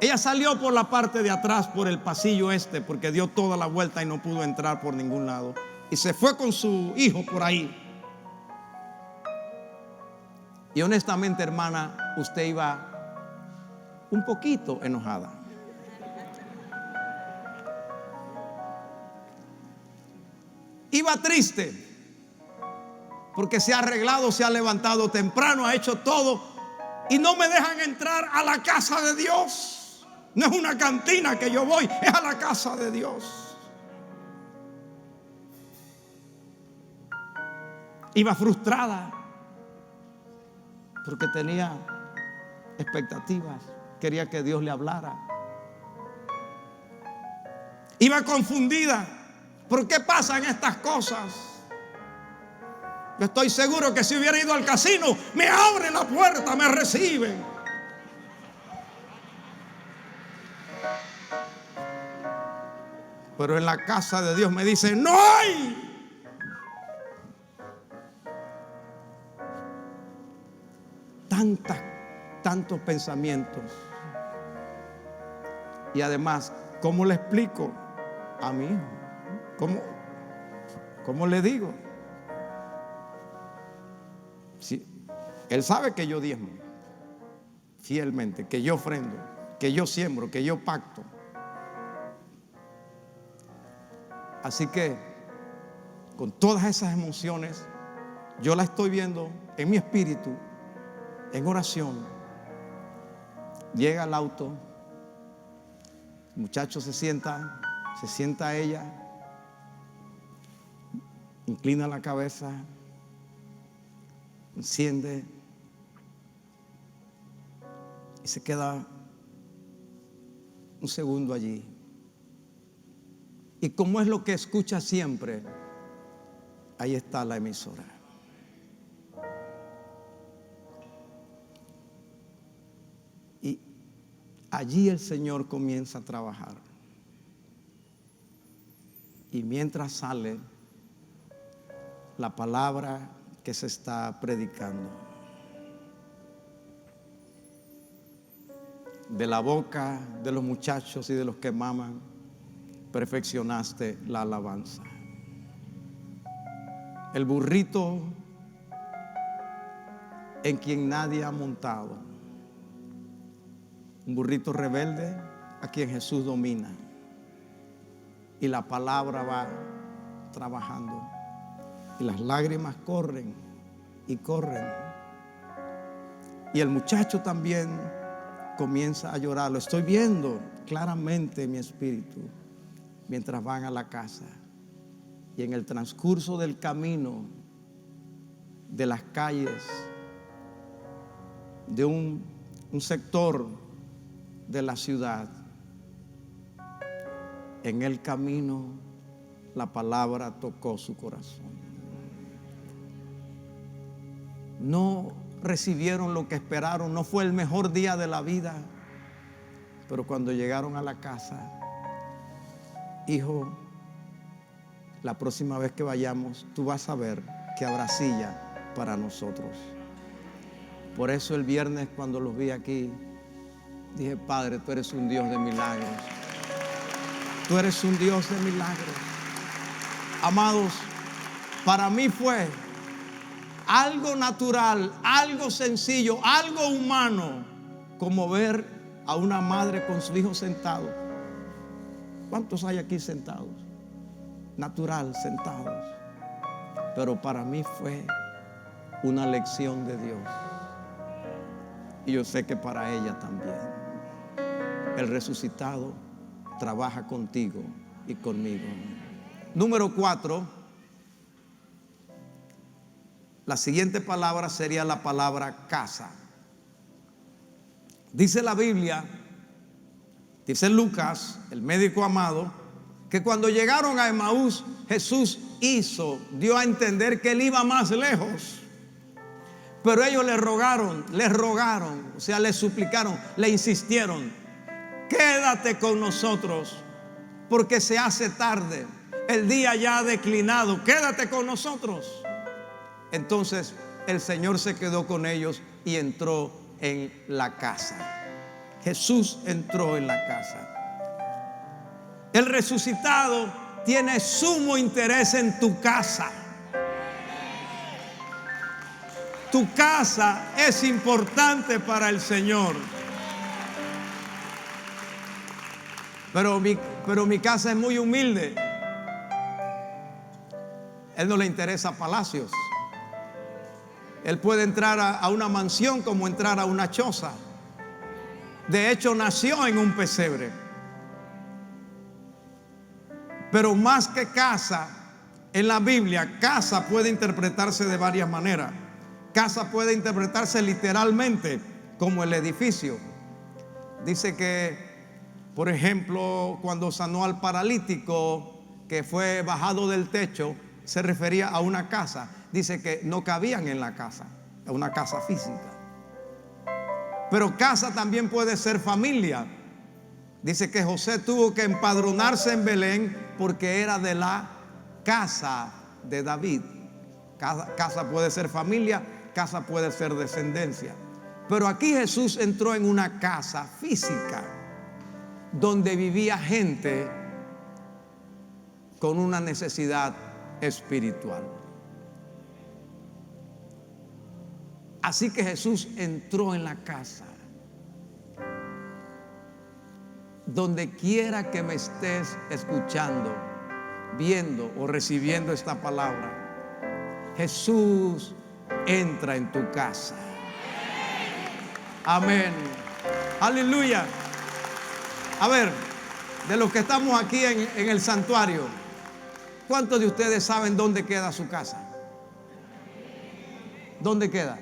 Speaker 1: Ella salió por la parte de atrás, por el pasillo porque dio toda la vuelta y no pudo entrar por ningún lado. Y se fue con su hijo por ahí. Y honestamente, hermana, usted iba un poquito enojada. Iba triste, porque se ha arreglado, se ha levantado temprano, ha hecho todo y no me dejan entrar a la casa de Dios. No es una cantina que yo voy, es a la casa de Dios. Iba frustrada porque tenía expectativas, quería que Dios le hablara. Iba confundida. ¿Por qué pasan estas cosas? Yo estoy seguro que si hubiera ido al casino, me abren la puerta, me reciben. Pero en la casa de Dios me dicen, no hay. Tantos pensamientos. Y además, ¿cómo le explico a mi hijo? ¿Cómo le digo? Sí, él sabe que yo diezmo fielmente, que yo ofrendo, que yo siembro, que yo pacto. Así que con todas esas emociones, yo la estoy viendo en mi espíritu, en oración. Llega al auto, el muchacho se sienta ella, inclina la cabeza, enciende y se queda un segundo allí. Y como es lo que escucha siempre, ahí está la emisora. Y allí el Señor comienza a trabajar. Y mientras sale la palabra que se está predicando, de la boca de los muchachos y de los que maman, perfeccionaste la alabanza. El burrito en quien nadie ha montado, Un burrito rebelde a quien Jesús domina. Y la palabra va trabajando. Y las lágrimas corren y corren. Y el muchacho también comienza a llorar. Lo estoy viendo claramente en mi espíritu mientras van a la casa. Y en el transcurso del camino, de las calles, de un sector de la ciudad, en el camino la palabra tocó su corazón. No recibieron lo que esperaron, no fue el mejor día de la vida, pero cuando llegaron a la casa, hijo, la próxima vez que vayamos, tú vas a ver que habrá silla para nosotros. Por eso el viernes, cuando los vi aquí, dije: Padre, tú eres un Dios de milagros. Tú eres un Dios de milagros. Amados, para mí fue algo natural, algo sencillo, algo humano, como ver a una madre con su hijo sentado. ¿Cuántos hay aquí sentados? Natural, sentados. Pero para mí fue una lección de Dios. Y yo sé que para ella también. El resucitado trabaja contigo y conmigo. Número 4. La siguiente palabra sería la palabra casa. Dice la Biblia, dice Lucas, el médico amado, que cuando llegaron a Emaús, Jesús dio a entender que él iba más lejos. Pero ellos le rogaron, o sea, le suplicaron, le insistieron: quédate con nosotros, porque se hace tarde, el día ya ha declinado, quédate con nosotros. Entonces el Señor se quedó con ellos y entró en la casa. Jesús entró en la casa. El resucitado tiene sumo interés en tu casa. Tu casa es importante para el Señor. Pero mi casa es muy humilde. Él no le interesa palacios. Él puede entrar a una mansión como entrar a una choza. De hecho, nació en un pesebre. Pero más que casa, en la Biblia, casa puede interpretarse de varias maneras. Casa puede interpretarse literalmente como el edificio. Dice que, por ejemplo, cuando sanó al paralítico que fue bajado del techo, se refería a una casa. Dice que no cabían en la casa, a una casa física. Pero casa también puede ser familia. Dice que José tuvo que empadronarse en Belén porque era de la casa de David. Casa puede ser familia, casa puede ser descendencia. Pero aquí Jesús entró en una casa física donde vivía gente con una necesidad espiritual. Así que Jesús entró en la casa. Donde quiera que me estés escuchando, viendo o recibiendo esta palabra, Jesús entra en tu casa. Amén. Aleluya. A ver, de los que estamos aquí en el santuario, ¿cuántos de ustedes saben dónde queda su casa? ¿Dónde queda?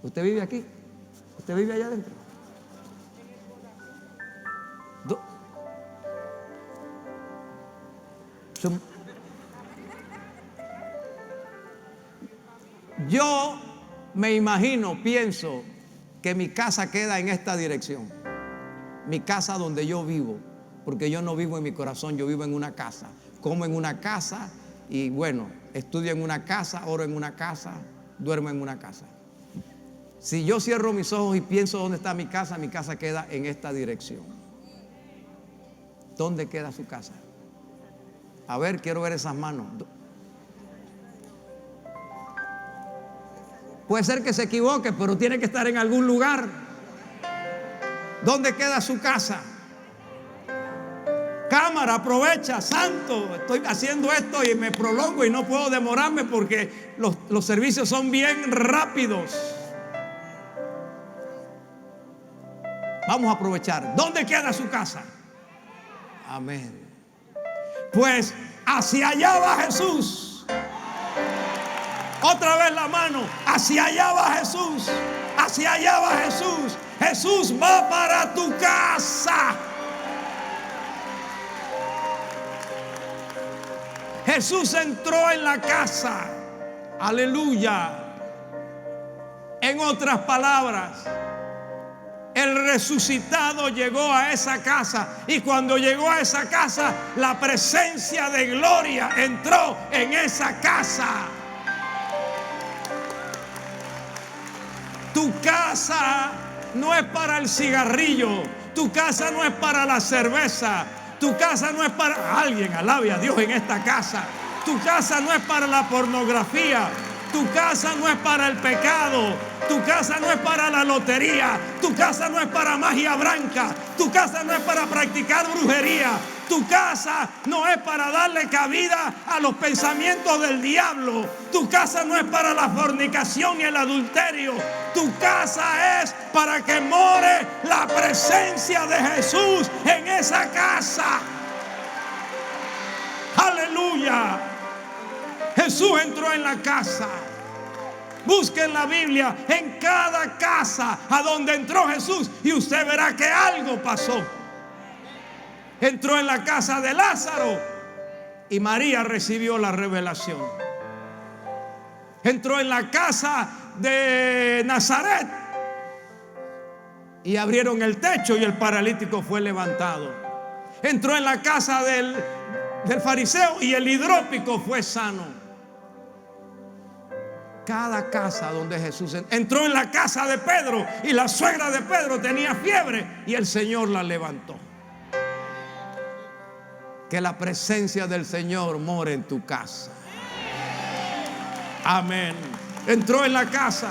Speaker 1: ¿Usted vive aquí? ¿Usted vive allá adentro? Yo me imagino, pienso que mi casa queda en esta dirección. Mi casa donde yo vivo, porque yo no vivo en mi corazón, yo vivo en una casa. Como en una casa y bueno, estudio en una casa, oro en una casa, duermo en una casa. Si yo cierro mis ojos y pienso dónde está mi casa queda en esta dirección. ¿Dónde queda su casa? A ver, quiero ver esas manos. Puede ser que se equivoque, pero tiene que estar en algún lugar. ¿Dónde queda su casa? Cámara, aprovecha, santo. Estoy haciendo esto y me prolongo y no puedo demorarme porque los servicios son bien rápidos. Vamos a aprovechar. ¿Dónde queda su casa? Amén. Pues hacia allá va Jesús. Otra vez la mano. Hacia allá va Jesús. Hacia allá va Jesús. Jesús va para tu casa. Jesús entró en la casa. Aleluya. En otras palabras, el resucitado llegó a esa casa, y cuando llegó a esa casa, la presencia de gloria entró en esa casa. Tu casa no es para el cigarrillo, tu casa no es para la cerveza, tu casa no es para... Alguien alabe a Dios en esta casa. Tu casa no es para la pornografía, tu casa no es para el pecado, tu casa no es para la lotería, tu casa no es para magia blanca, tu casa no es para practicar brujería, tu casa no es para darle cabida a los pensamientos del diablo, tu casa no es para la fornicación y el adulterio, tu casa es para que more la presencia de Jesús en esa casa. Aleluya. Jesús entró en la casa. Busquen la Biblia en cada casa a donde entró Jesús y usted verá que algo pasó. Entró en la casa de Lázaro y María recibió la revelación. Entró en la casa de Nazaret y abrieron el techo y el paralítico fue levantado. Entró en la casa del fariseo y el hidrópico fue sano. Cada casa donde Jesús entró, en la casa de Pedro y la suegra de Pedro tenía fiebre y el Señor la levantó. Que la presencia del Señor more en tu casa. Amén. Entró en la casa.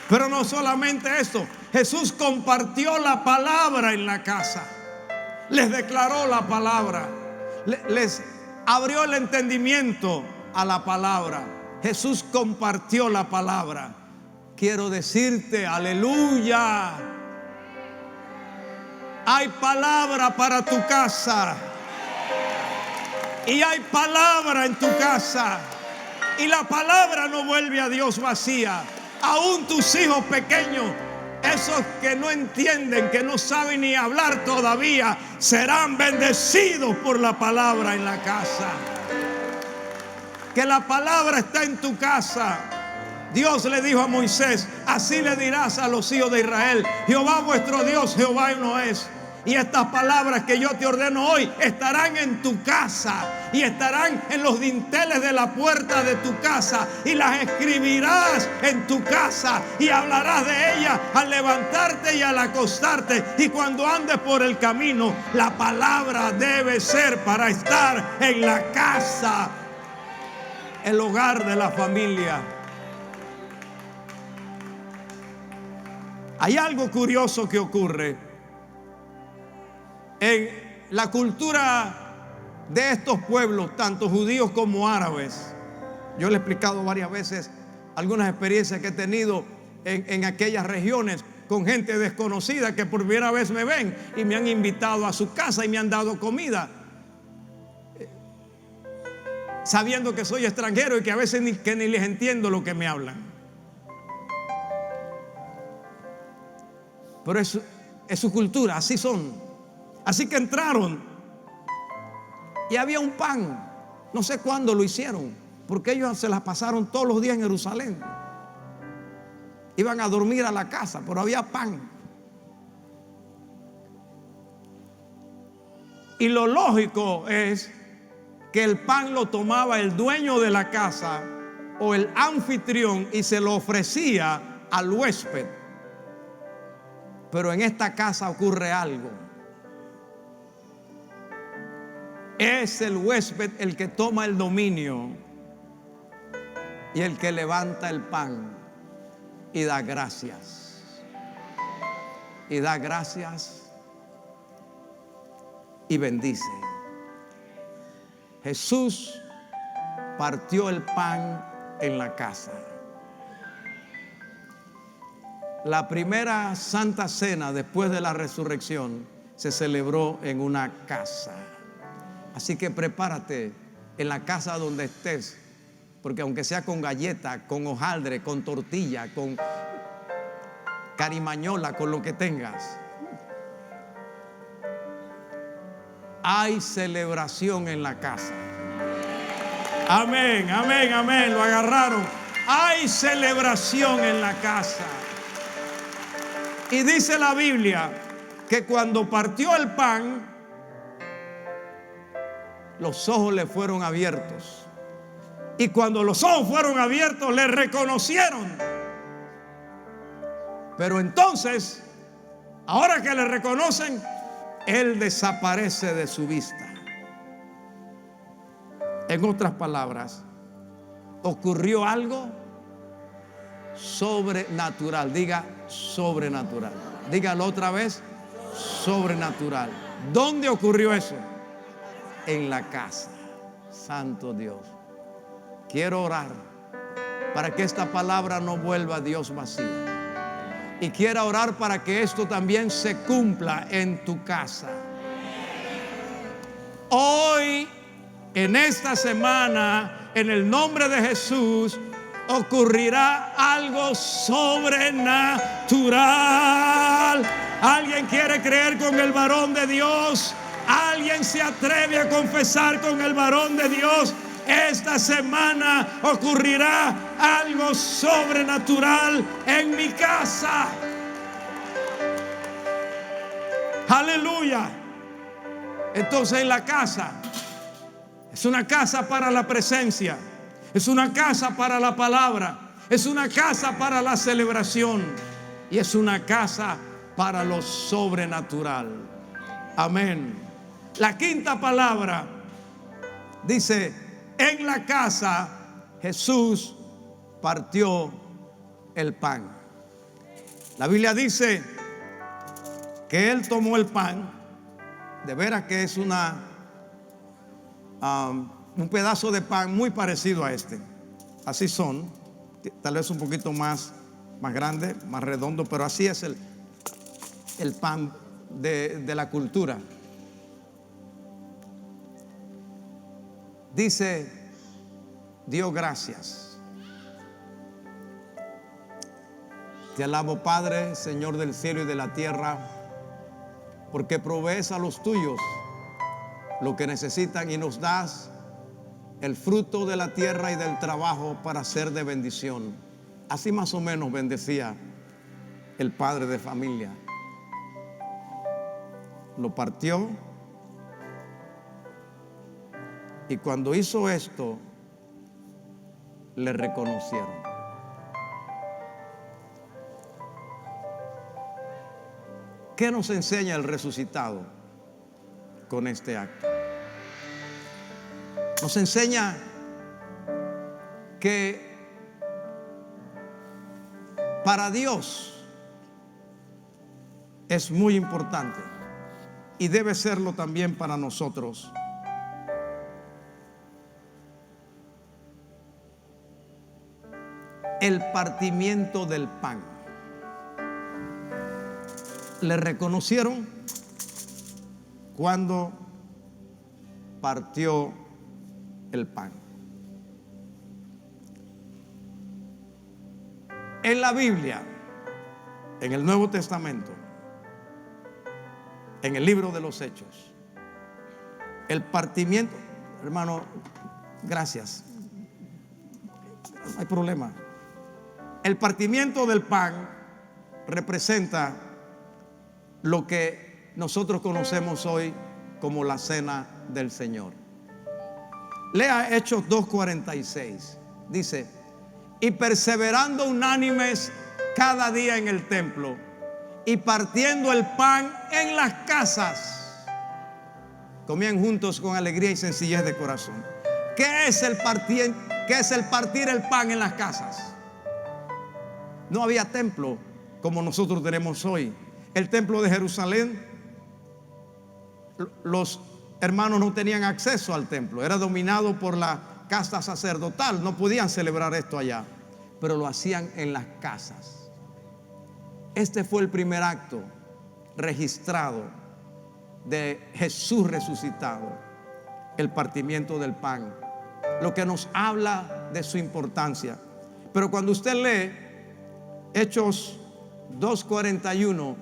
Speaker 1: Pero no solamente esto, Jesús compartió la palabra en la casa. Les declaró la palabra. Les abrió el entendimiento a la palabra. Jesús compartió la palabra. Quiero decirte, aleluya, hay palabra para tu casa. Y hay palabra en tu casa. Y la palabra no vuelve a Dios vacía. Aún tus hijos pequeños, esos que no entienden, que no saben ni hablar todavía, serán bendecidos por la palabra en la casa. Que la palabra está en tu casa. Dios le dijo a Moisés: así le dirás a los hijos de Israel: Jehová vuestro Dios, Jehová no es. Y estas palabras que yo te ordeno hoy estarán en tu casa y estarán en los dinteles de la puerta de tu casa, y las escribirás en tu casa y hablarás de ellas al levantarte y al acostarte, y cuando andes por el camino. La palabra debe ser para estar en la casa, el hogar de la familia. Hay algo curioso que ocurre en la cultura de estos pueblos, tanto judíos como árabes. Yo le he explicado varias veces algunas experiencias que he tenido en aquellas regiones con gente desconocida que por primera vez me ven y me han invitado a su casa y me han dado comida, sabiendo que soy extranjero y que a veces ni les entiendo lo que me hablan. Pero es su cultura, así son. Así que entraron y había un pan. No sé cuándo lo hicieron, porque ellos se las pasaron todos los días en Jerusalén. Iban a dormir a la casa, pero había pan. Y lo lógico es que el pan lo tomaba el dueño de la casa o el anfitrión y se lo ofrecía al huésped. Pero en esta casa ocurre algo. Es el huésped el que toma el dominio y el que levanta el pan y da gracias. Y da gracias y bendice. Jesús partió el pan en la casa. La primera Santa Cena después de la resurrección se celebró en una casa. Así que prepárate en la casa donde estés, porque aunque sea con galleta, con hojaldre, con tortilla, con carimañola, con lo que tengas, hay celebración en la casa. Amén, amén, amén. Lo agarraron. Hay celebración en la casa. Y dice la Biblia que cuando partió el pan, los ojos le fueron abiertos. Y cuando los ojos fueron abiertos, le reconocieron. Pero entonces, ahora que le reconocen, él desaparece de su vista. En otras palabras, ocurrió algo sobrenatural. Diga sobrenatural. Dígalo otra vez, sobrenatural. ¿Dónde ocurrió eso? En la casa. Santo Dios. Quiero orar para que esta palabra no vuelva a Dios vacía. Y quiero orar para que esto también se cumpla en tu casa. Hoy, en esta semana, en el nombre de Jesús, ocurrirá algo sobrenatural. ¿Alguien quiere creer con el varón de Dios? ¿Alguien se atreve a confesar con el varón de Dios? Esta semana ocurrirá algo sobrenatural en mi casa. Aleluya. Entonces en la casa es una casa para la presencia, es una casa para la palabra, es una casa para la celebración y es una casa para lo sobrenatural. Amén. La quinta palabra dice: en la casa Jesús partió el pan. La Biblia dice que Él tomó el pan. De veras que es un pedazo de pan muy parecido a este. Así son, tal vez un poquito más grande, más redondo, pero así es el pan de la cultura. Dice, dio gracias. Te alabo, Padre, Señor del cielo y de la tierra, porque provees a los tuyos lo que necesitan y nos das el fruto de la tierra y del trabajo para ser de bendición. Así más o menos bendecía el padre de familia. Lo partió. Y cuando hizo esto, le reconocieron. ¿Qué nos enseña el resucitado con este acto? Nos enseña que para Dios es muy importante y debe serlo también para nosotros. El partimiento del pan. Le reconocieron cuando partió el pan. En la Biblia, en el Nuevo Testamento, en el libro de los Hechos, el partimiento, hermano, gracias, no hay problema. El partimiento del pan representa lo que nosotros conocemos hoy como la cena del Señor. Lea Hechos 2:46. Dice: y perseverando unánimes cada día en el templo y partiendo el pan en las casas, comían juntos con alegría y sencillez de corazón. ¿Qué es el ¿Qué es el partir el pan en las casas? No había templo como nosotros tenemos hoy. El templo de Jerusalén, los hermanos no tenían acceso al templo, era dominado por la casta sacerdotal, no podían celebrar esto allá, pero lo hacían en las casas. Este fue el primer acto registrado de Jesús resucitado, el partimiento del pan, lo que nos habla de su importancia. Pero cuando usted lee Hechos 2:41,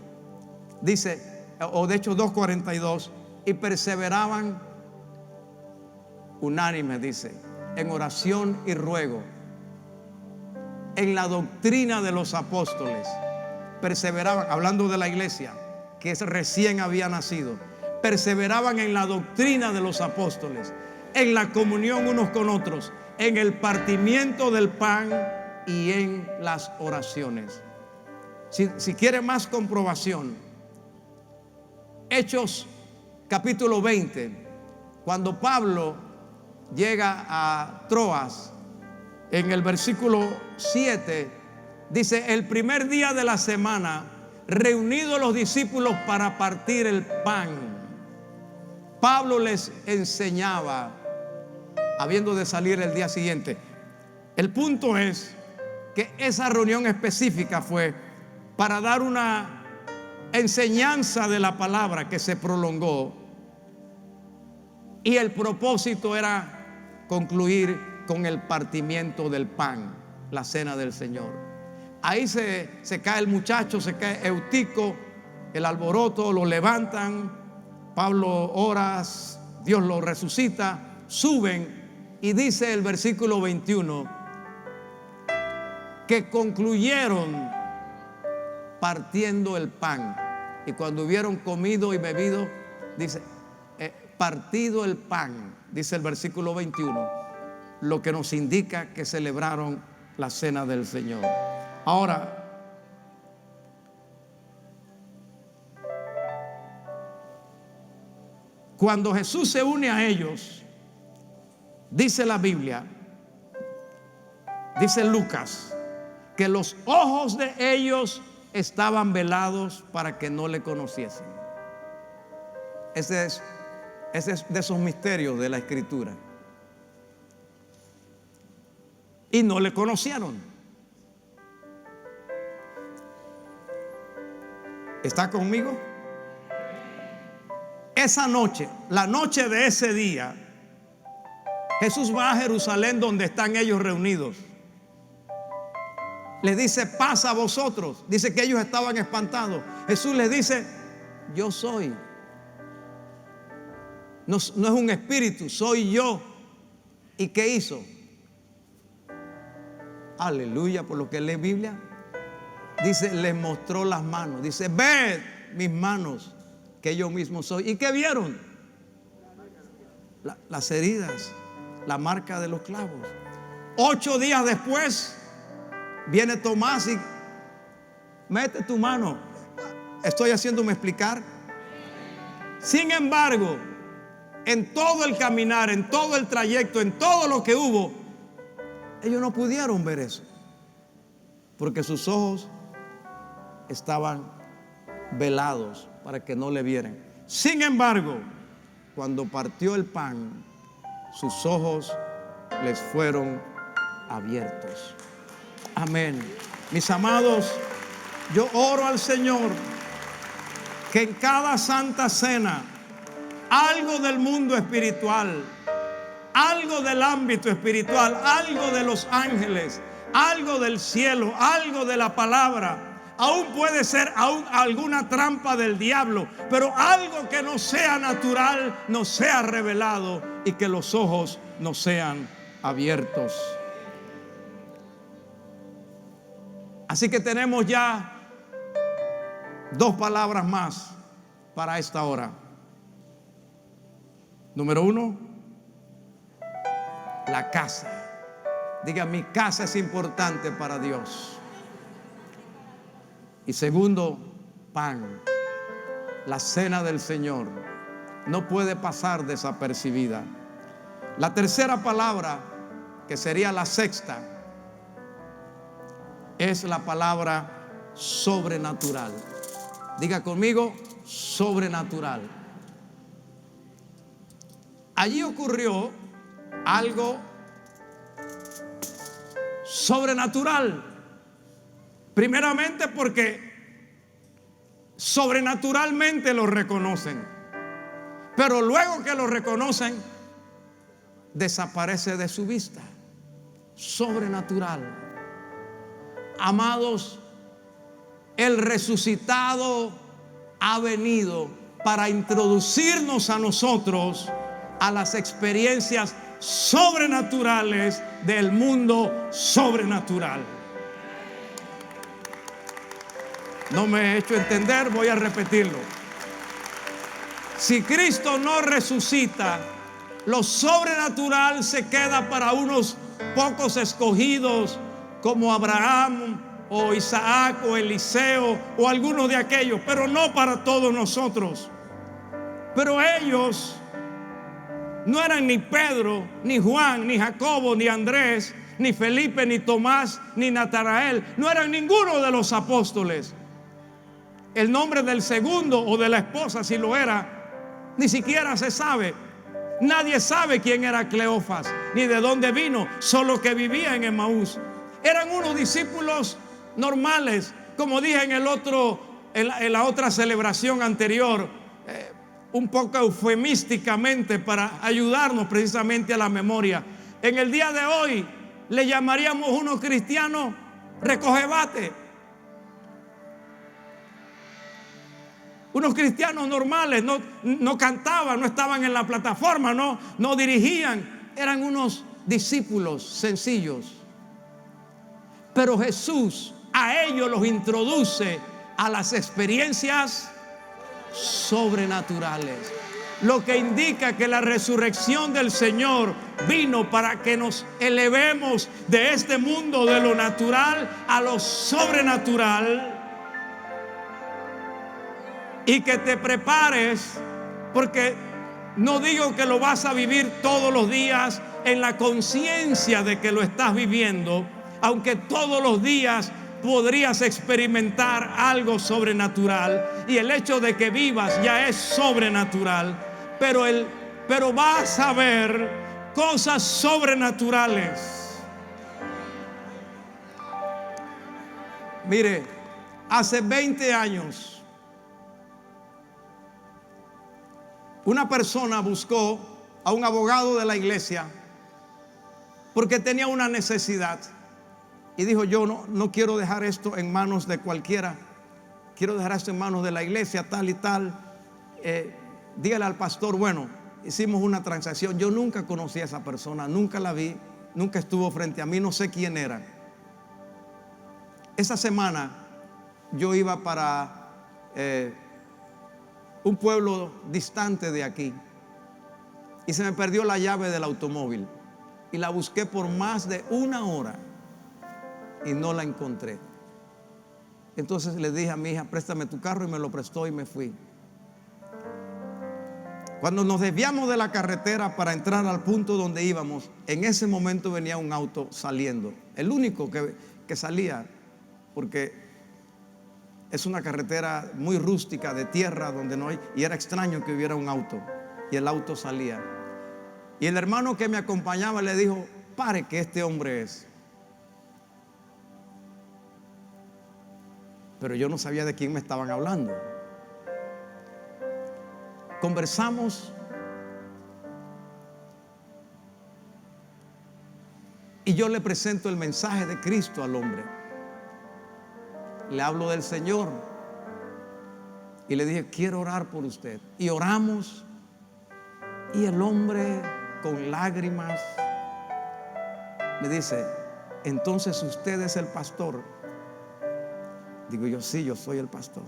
Speaker 1: dice, o de hecho 2:42, y perseveraban unánimes, dice, en oración y ruego, en la doctrina de los apóstoles. Perseveraban, hablando de la iglesia que recién había nacido, perseveraban en la doctrina de los apóstoles, en la comunión unos con otros, en el partimiento del pan y en las oraciones. Si quiere más comprobación, Hechos capítulo 20, cuando Pablo llega a Troas, en el versículo 7, dice: el primer día de la semana, reunidos los discípulos para partir el pan, Pablo les enseñaba, habiendo de salir el día siguiente. El punto es que esa reunión específica fue para dar una enseñanza de la palabra que se prolongó, y el propósito era concluir con el partimiento del pan, la cena del Señor. Ahí se cae el muchacho, se cae Eutico, el alboroto, lo levantan, Pablo ora, Dios lo resucita, suben, y dice el versículo 21 que concluyeron partiendo el pan, y cuando hubieron comido y bebido, dice, partido el pan, dice el versículo 21, lo que nos indica que celebraron la cena del Señor. Ahora, cuando Jesús se une a ellos, dice la Biblia, dice Lucas, que los ojos de ellos estaban velados para que no le conociesen. Ese es de esos misterios de la Escritura. Y no le conocieron. ¿Está conmigo? Esa noche, la noche de ese día, Jesús va a Jerusalén, donde están ellos reunidos. Les dice: pasa a vosotros. Dice que ellos estaban espantados. Jesús les dice: yo soy. No es un espíritu, soy yo. ¿Y qué hizo? Aleluya, por lo que lee Biblia. Dice, les mostró las manos. Dice: ved mis manos, que yo mismo soy. ¿Y qué vieron? Las heridas, la marca de los clavos. 8 días después viene Tomás y mete tu mano. ¿Estoy haciéndome explicar? Sin embargo, en todo el caminar, en todo el trayecto, en todo lo que hubo, ellos no pudieron ver eso, porque sus ojos estaban velados para que no le vieran. Sin embargo, cuando partió el pan, sus ojos les fueron abiertos. Amén. Mis amados, yo oro al Señor que en cada santa cena algo del mundo espiritual, algo del ámbito espiritual, algo de los ángeles, algo del cielo, algo de la palabra, aún puede ser alguna trampa del diablo, pero algo que no sea natural nos sea revelado y que los ojos nos sean abiertos. Así que tenemos ya 2 palabras más para esta hora. Número 1, la casa. Diga: mi casa es importante para Dios. Y segundo, pan. La cena del Señor no puede pasar desapercibida. La tercera palabra que sería la sexta, es la palabra sobrenatural. Diga conmigo, sobrenatural. Allí ocurrió algo sobrenatural. Primeramente porque sobrenaturalmente lo reconocen, pero luego que lo reconocen, desaparece de su vista. Sobrenatural. Amados, el resucitado ha venido para introducirnos a nosotros a las experiencias sobrenaturales del mundo sobrenatural. No me he hecho entender, voy a repetirlo. Si Cristo no resucita, lo sobrenatural se queda para unos pocos escogidos como Abraham o Isaac o Eliseo o alguno de aquellos, pero no para todos nosotros. Pero ellos no eran ni Pedro, ni Juan, ni Jacobo, ni Andrés, ni Felipe, ni Tomás, ni Natanael. No eran ninguno de los apóstoles. El nombre del segundo o de la esposa, si lo era, ni siquiera se sabe. Nadie sabe quién era Cleofas, ni de dónde vino, solo que vivía en Emaús. Eran unos discípulos normales, como dije en la otra celebración anterior, un poco eufemísticamente para ayudarnos precisamente a la memoria. En el día de hoy le llamaríamos unos cristianos recogebate, unos cristianos normales. No cantaban, no estaban en la plataforma, no dirigían, eran unos discípulos sencillos. Pero Jesús a ellos los introduce a las experiencias sobrenaturales, lo que indica que la resurrección del Señor vino para que nos elevemos de este mundo de lo natural a lo sobrenatural, y que te prepares, porque no digo que lo vas a vivir todos los días en la conciencia de que lo estás viviendo, aunque todos los días podrías experimentar algo sobrenatural, y el hecho de que vivas ya es sobrenatural, pero vas a ver cosas sobrenaturales. Mire, hace 20 años una persona buscó a un abogado de la iglesia porque tenía una necesidad. Y dijo: yo no quiero dejar esto en manos de cualquiera, quiero dejar esto en manos de la iglesia tal y tal. Dígale al pastor. Bueno, hicimos una transacción. Yo nunca conocí a esa persona, nunca la vi, nunca estuvo frente a mí, no sé quién era. Esa semana yo iba para un pueblo distante de aquí y se me perdió la llave del automóvil y la busqué por más de una hora y no la encontré. Entonces le dije a mi hija: préstame tu carro, y me lo prestó y me fui. Cuando nos desviamos de la carretera para entrar al punto donde íbamos, en ese momento venía un auto saliendo, el único que salía, porque es una carretera muy rústica de tierra donde no hay, y era extraño que hubiera un auto, y el auto salía. Y el hermano que me acompañaba le dijo: pare, que este hombre es. Pero yo no sabía de quién me estaban hablando. Conversamos y yo le presento el mensaje de Cristo al hombre. Le hablo del Señor y le dije: quiero orar por usted. Y oramos, y el hombre con lágrimas me dice: entonces usted es el pastor. Digo yo: sí, yo soy el pastor.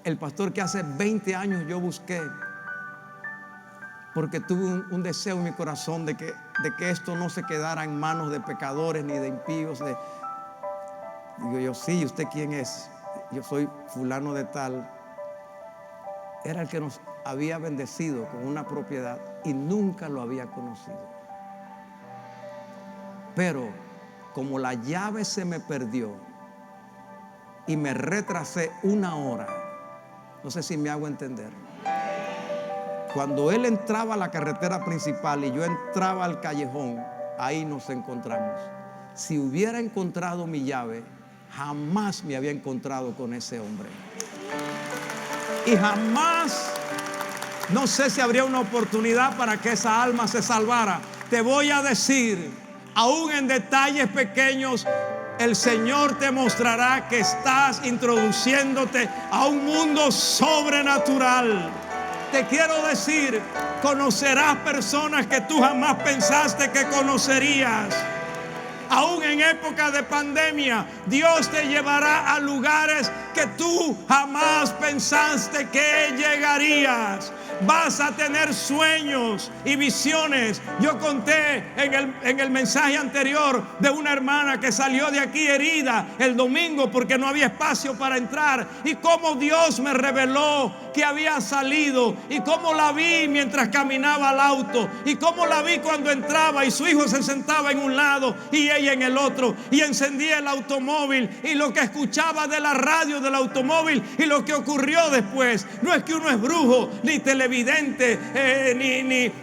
Speaker 1: El pastor que hace 20 años yo busqué, porque tuve un deseo en mi corazón de que esto no se quedara en manos de pecadores ni de impíos. Digo yo: sí. ¿Y usted quién es? Yo soy fulano de tal. Era el que nos había bendecido con una propiedad y nunca lo había conocido. Pero como la llave se me perdió y me retrasé 1 hora, no sé si me hago entender. Cuando él entraba a la carretera principal y yo entraba al callejón, ahí nos encontramos. Si hubiera encontrado mi llave, jamás me había encontrado con ese hombre. Y jamás, no sé si habría una oportunidad para que esa alma se salvara. Te voy a decir, aún en detalles pequeños, el Señor te mostrará que estás introduciéndote a un mundo sobrenatural. Te quiero decir, conocerás personas que tú jamás pensaste que conocerías. Aún en época de pandemia, Dios te llevará a lugares que tú jamás pensaste que llegarías. Vas a tener sueños y visiones. Yo conté en el mensaje anterior de una hermana que salió de aquí herida el domingo porque no había espacio para entrar, y cómo Dios me reveló que había salido, y cómo la vi mientras caminaba al auto, y cómo la vi cuando entraba y su hijo se sentaba en un lado y ella en el otro, y encendía el automóvil, y lo que escuchaba de la radio del automóvil y lo que ocurrió después. No es que uno es brujo ni televidente,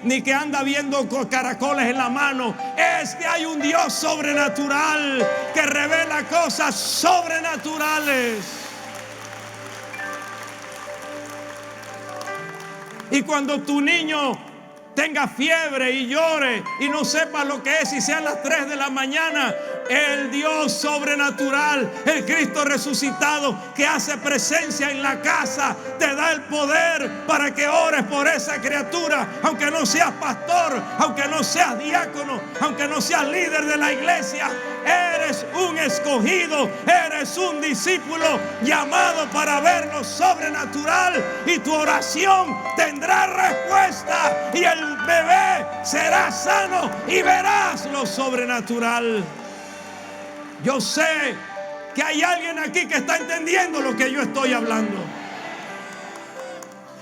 Speaker 1: ni que anda viendo caracoles en la mano. Es que hay un Dios sobrenatural que revela cosas sobrenaturales. Y cuando tu niño tenga fiebre y llore y no sepa lo que es, y sean las 3 de la mañana, el Dios sobrenatural, el Cristo resucitado que hace presencia en la casa, te da el poder para que ores por esa criatura. Aunque no seas pastor, aunque no seas diácono, aunque no seas líder de la iglesia, eres un escogido, eres un discípulo llamado para ver lo sobrenatural, y tu oración tendrá respuesta, y el bebé será sano y verás lo sobrenatural. Yo sé que hay alguien aquí que está entendiendo lo que yo estoy hablando.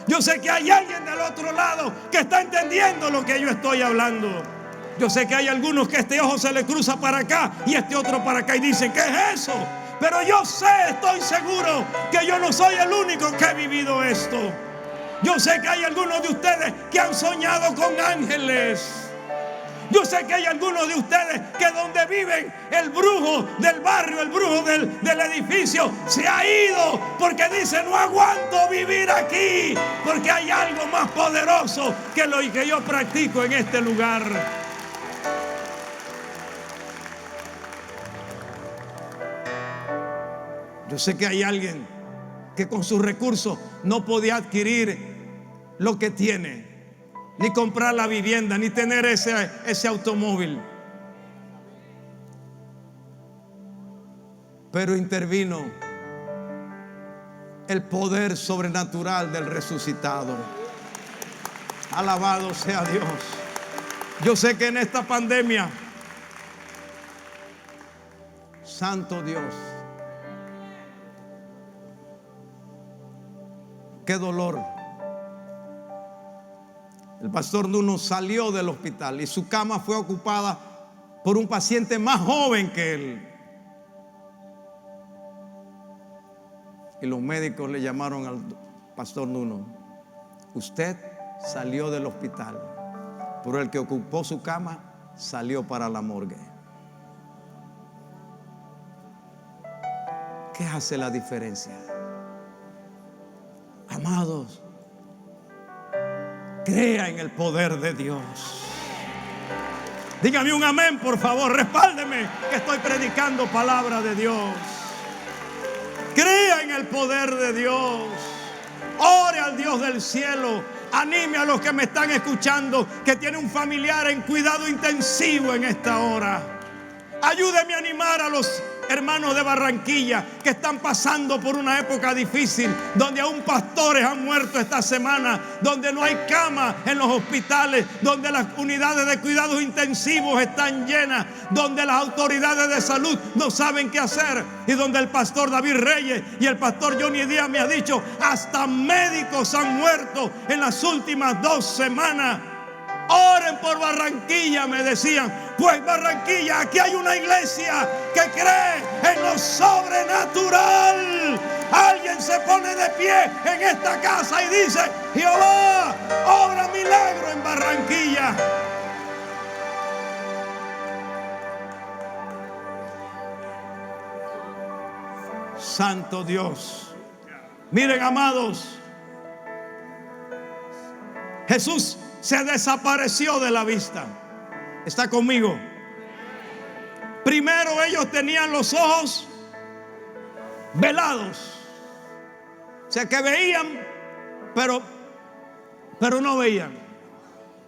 Speaker 1: Yo sé que hay alguien del otro lado que está entendiendo lo que yo estoy hablando. Yo sé que hay algunos que este ojo se le cruza para acá y este otro para acá y dicen, ¿qué es eso? Pero yo sé, estoy seguro que yo no soy el único que he vivido esto. Yo sé que hay algunos de ustedes que han soñado con ángeles. Yo sé que hay algunos de ustedes que donde viven, el brujo del barrio, el brujo del edificio se ha ido porque dice, no aguanto vivir aquí, porque hay algo más poderoso que lo que yo practico en este lugar. Yo sé que hay alguien que con sus recursos no podía adquirir lo que tiene, ni comprar la vivienda, ni tener ese automóvil. Pero intervino el poder sobrenatural del resucitado. Alabado sea Dios. Yo sé que en esta pandemia, santo Dios, qué dolor. El pastor Nuno salió del hospital y su cama fue ocupada por un paciente más joven que él. Y los médicos le llamaron al pastor Nuno: usted salió del hospital, pero el que ocupó su cama salió para la morgue. ¿Qué hace la diferencia? Amados, crea en el poder de Dios. Dígame un amén, por favor. Respáldeme que estoy predicando palabra de Dios. Crea en el poder de Dios. Ore al Dios del cielo. Anime a los que me están escuchando que tiene un familiar en cuidado intensivo en esta hora. Ayúdeme a animar a los hermanos de Barranquilla que están pasando por una época difícil, donde aún pastores han muerto esta semana, donde no hay cama en los hospitales, donde las unidades de cuidados intensivos están llenas, donde las autoridades de salud no saben qué hacer, y donde el pastor David Reyes y el pastor Johnny Díaz me ha dicho, hasta médicos han muerto en las últimas 2 semanas. Oren por Barranquilla, me decían, Pues Barranquilla, aquí hay una iglesia que cree en lo sobrenatural. Alguien se pone de pie en esta casa y dice: Jehová, obra milagro en Barranquilla. Santo Dios. Miren, amados, Jesús se desapareció de la vista. ¿Está conmigo? Primero ellos tenían los ojos velados. O sea que veían, pero no veían.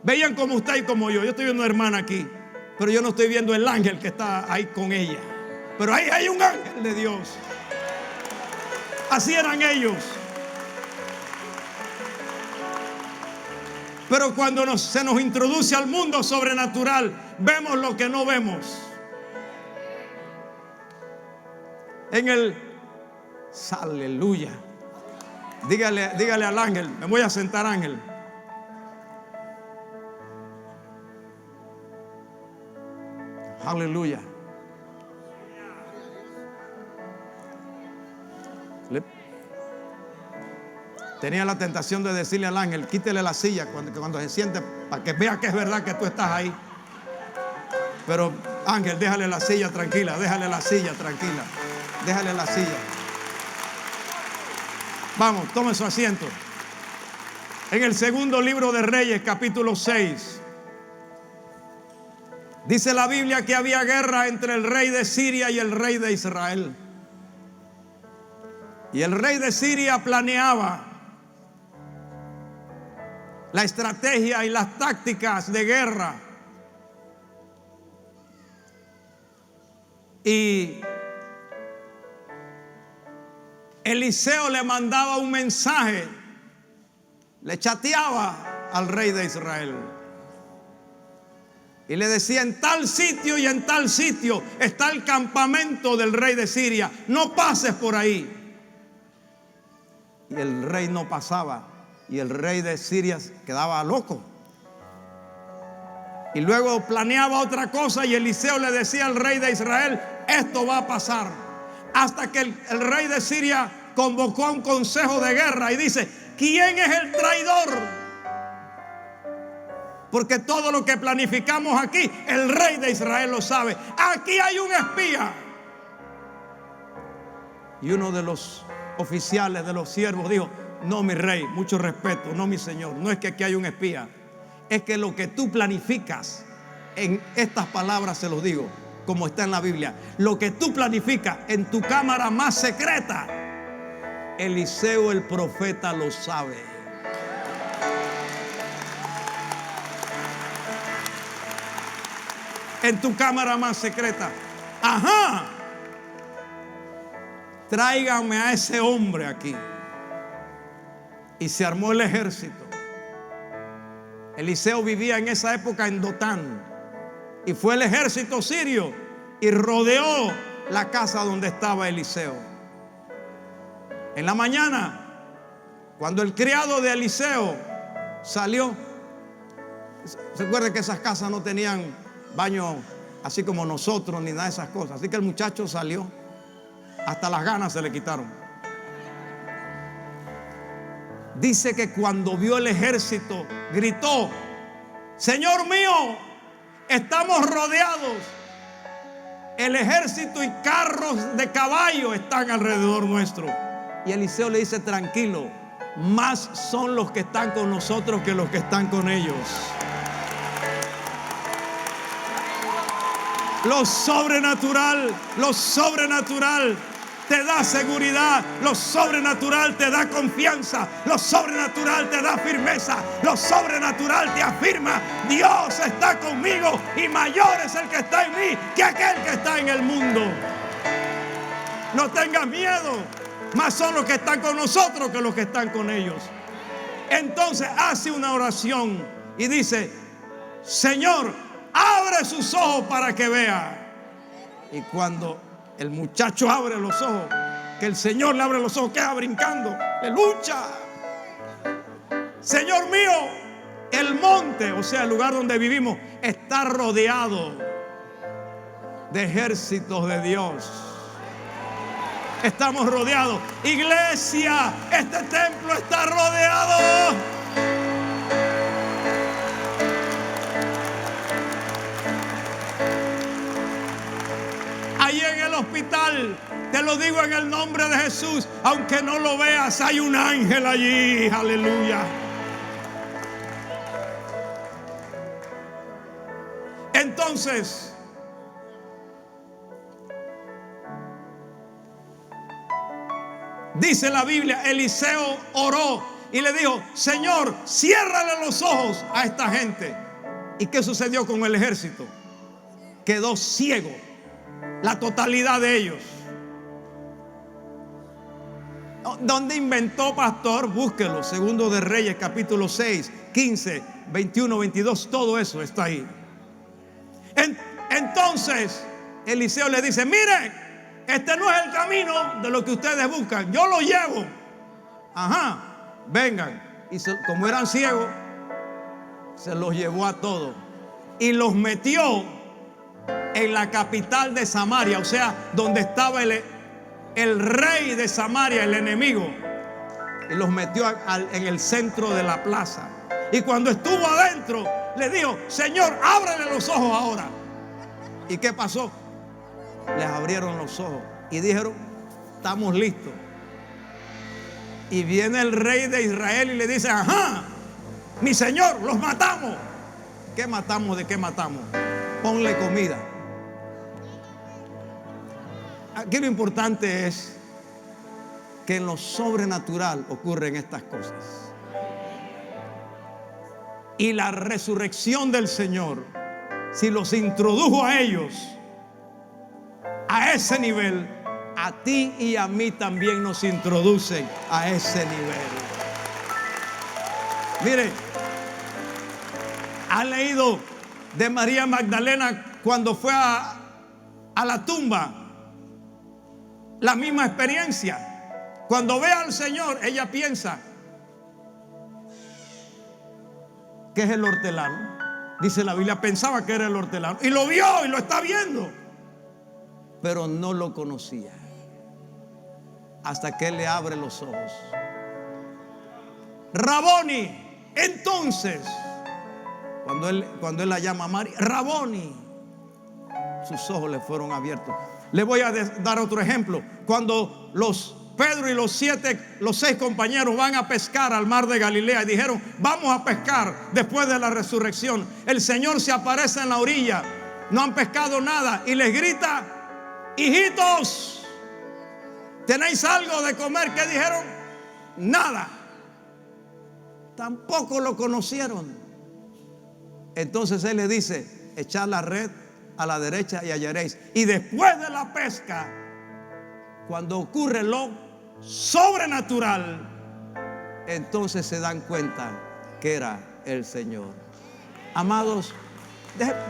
Speaker 1: Veían como usted y como yo. Yo estoy viendo una hermana aquí, pero yo no estoy viendo el ángel que está ahí con ella. Pero ahí hay un ángel de Dios. Así eran ellos. Pero cuando se nos introduce al mundo sobrenatural, vemos lo que no vemos. Aleluya. Dígale al ángel. Me voy a sentar, ángel. Aleluya. Tenía la tentación de decirle al ángel: quítele la silla cuando se siente, para que vea que es verdad que tú estás ahí. Pero ángel, déjale la silla tranquila, déjale la silla tranquila, déjale la silla. Vamos, tome su asiento. En el segundo libro de Reyes, capítulo 6, dice la Biblia que había guerra entre el rey de Siria y el rey de Israel. Y el rey de Siria planeaba la estrategia y las tácticas de guerra. Y Eliseo le mandaba un mensaje, le chateaba al rey de Israel y le decía: en tal sitio y en tal sitio está el campamento del rey de Siria, no pases por ahí. Y el rey no pasaba, y el rey de Siria quedaba loco. Y luego planeaba otra cosa, y Eliseo le decía al rey de Israel: esto va a pasar. Hasta que el rey de Siria convocó a un consejo de guerra y dice: ¿quién es el traidor? Porque todo lo que planificamos aquí, el rey de Israel lo sabe. Aquí hay un espía. Y uno de los oficiales, de los siervos, dijo: no, mi rey, mucho respeto, no, mi señor, no es que aquí hay un espía, es que lo que tú planificas, en estas palabras se los digo, como está en la Biblia, lo que tú planificas en tu cámara más secreta, Eliseo el profeta lo sabe. En tu cámara más secreta. Ajá. Tráiganme a ese hombre aquí. Y se armó el ejército. Eliseo vivía en esa época en Dotán. Y fue el ejército sirio y rodeó la casa donde estaba Eliseo. En la mañana, cuando el criado de Eliseo salió, se acuerda que esas casas no tenían baño así como nosotros ni nada de esas cosas. Así que el muchacho salió, hasta las ganas se le quitaron. Dice que cuando vio el ejército gritó: Señor mío, estamos rodeados. El ejército y carros de caballo están alrededor nuestro. Y Eliseo le dice: tranquilo, más son los que están con nosotros que los que están con ellos. Lo sobrenatural te da seguridad, lo sobrenatural te da confianza, lo sobrenatural te da firmeza, lo sobrenatural te afirma: Dios está conmigo y mayor es el que está en mí que aquel que está en el mundo. No tengas miedo, más son los que están con nosotros que los que están con ellos. Entonces hace una oración y dice: Señor, abre sus ojos para que vea. Y cuando el muchacho abre los ojos, que el Señor le abre los ojos, queda brincando, le lucha. Señor mío, el monte, o sea, el lugar donde vivimos, está rodeado de ejércitos de Dios. Estamos rodeados. Iglesia, este templo está rodeado. Ahí en el hospital, te lo digo en el nombre de Jesús, aunque no lo veas, hay un ángel allí. Aleluya. Entonces, dice la Biblia, Eliseo oró y le dijo: Señor, ciérrale los ojos a esta gente. ¿Y qué sucedió con el ejército? Quedó ciego, la totalidad de ellos. ¿Dónde inventó, pastor? Búsquelo. Segundo de Reyes, capítulo 6, 15, 21, 22. Todo eso está ahí. Entonces Eliseo le dice: miren, este no es el camino de lo que ustedes buscan, yo lo llevo. Ajá, vengan. Y como eran ciegos, se los llevó a todos y los metió en la capital de Samaria, o sea, donde estaba el rey de Samaria, el enemigo. Y los metió en el centro de la plaza. Y cuando estuvo adentro, le dijo: Señor, ábrele los ojos ahora. ¿Y qué pasó? Les abrieron los ojos y dijeron: estamos listos. Y viene el rey de Israel y le dice: ajá, mi señor, los matamos. ¿Qué matamos? ¿De qué matamos? Ponle comida. Aquí lo importante es que en lo sobrenatural ocurren estas cosas. Y la resurrección del Señor, si los introdujo a ellos a ese nivel, a ti y a mí también nos introducen a ese nivel. Mire, ¿ha leído de María Magdalena cuando fue a la tumba? La misma experiencia. Cuando ve al Señor, ella piensa que es el hortelano. Dice la Biblia, pensaba que era el hortelano. Y lo vio y lo está viendo. Pero no lo conocía. Hasta que Él le abre los ojos. Raboni. Entonces, cuando él la llama a María, Raboni, sus ojos le fueron abiertos. Le voy a dar otro ejemplo. Cuando Pedro y los 6 compañeros van a pescar al mar de Galilea y dijeron: vamos a pescar después de la resurrección. El Señor se aparece en la orilla, no han pescado nada y les grita: hijitos, ¿tenéis algo de comer? ¿Qué dijeron? Nada. Tampoco lo conocieron. Entonces Él le dice: echad la red a la derecha y hallaréis. Y después de la pesca, cuando ocurre lo sobrenatural, entonces se dan cuenta que era el Señor. Amados,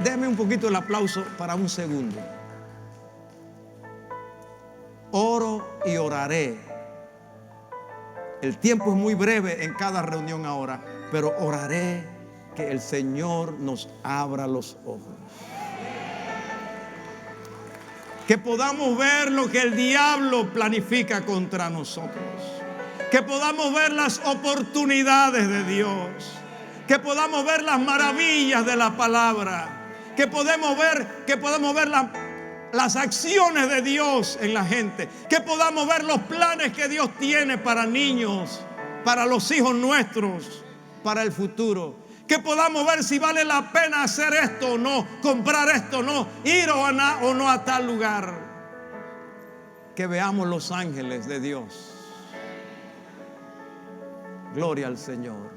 Speaker 1: déjenme un poquito el aplauso para un segundo. Oro y oraré. El tiempo es muy breve en cada reunión ahora, pero oraré que el Señor nos abra los ojos. Que podamos ver lo que el diablo planifica contra nosotros. Que podamos ver las oportunidades de Dios. Que podamos ver las maravillas de la palabra. Que podamos ver las acciones de Dios en la gente. Que podamos ver los planes que Dios tiene para niños, para los hijos nuestros, para el futuro. Que podamos ver si vale la pena hacer esto o no, comprar esto o no, ir o no a tal lugar. Que veamos los ángeles de Dios. Gloria al Señor.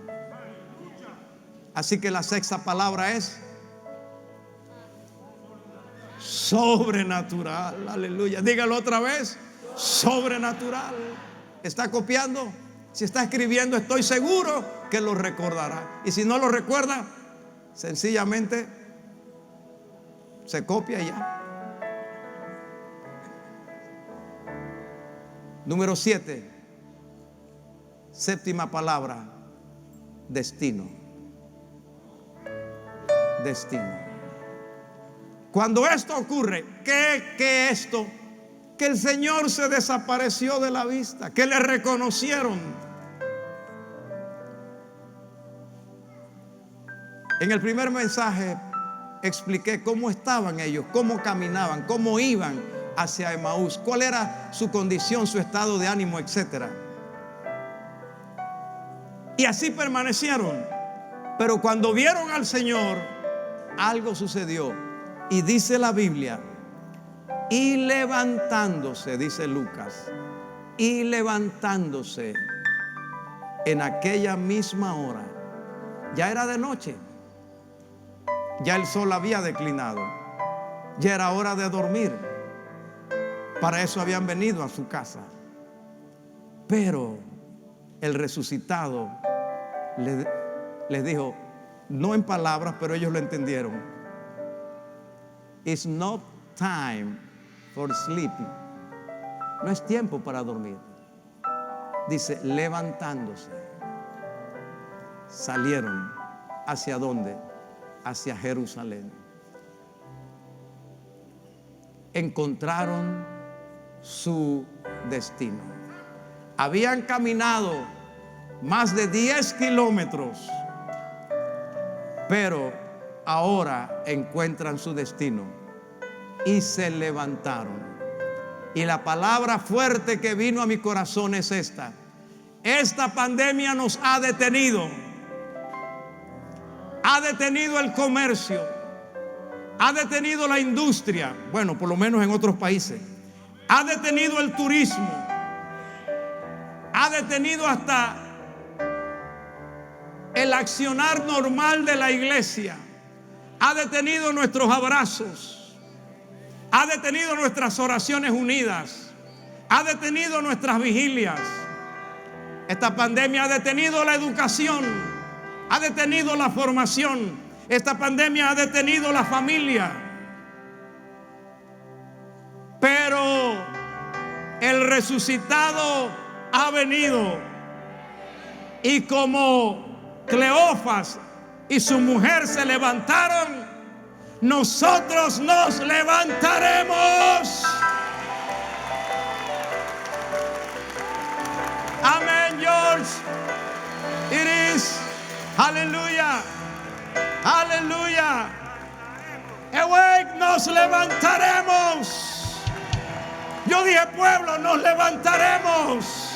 Speaker 1: Así que la sexta palabra es sobrenatural. Aleluya. Dígalo otra vez. Sobrenatural. ¿Está copiando? Si está escribiendo, estoy seguro que lo recordará. Y si no lo recuerda, sencillamente se copia y ya. Número 7. Séptima palabra. Destino. Destino. Cuando esto ocurre, ¿qué esto? Que el Señor se desapareció de la vista, que le reconocieron. En el primer mensaje expliqué cómo estaban ellos, cómo caminaban, cómo iban hacia Emaús, cuál era su condición, su estado de ánimo, etc. Y así permanecieron. Pero cuando vieron al Señor, algo sucedió. Y dice la Biblia, y levantándose, dice Lucas, y levantándose en aquella misma hora, ya era de noche, ya el sol había declinado, ya era hora de dormir. Para eso habían venido a su casa. Pero el resucitado les dijo, no en palabras, pero ellos lo entendieron: It's not time for sleeping. No es tiempo para dormir. Dice, levantándose, salieron. ¿Hacia dónde? Hacia Jerusalén. Encontraron su destino. Habían caminado más de 10 kilómetros, pero ahora encuentran su destino y se levantaron. Y la palabra fuerte que vino a mi corazón es esta: esta pandemia nos ha detenido el comercio, ha detenido la industria, bueno, por lo menos en otros países, ha detenido el turismo, ha detenido hasta el accionar normal de la iglesia, ha detenido nuestros abrazos, ha detenido nuestras oraciones unidas, ha detenido nuestras vigilias. Esta pandemia ha detenido la educación, ha detenido la formación. Esta pandemia ha detenido la familia. Pero el resucitado ha venido, y como Cleofas y su mujer se levantaron, nosotros nos levantaremos. Amén, George. It is. Aleluya. Aleluya. Awake, nos levantaremos. Yo dije, pueblo, nos levantaremos.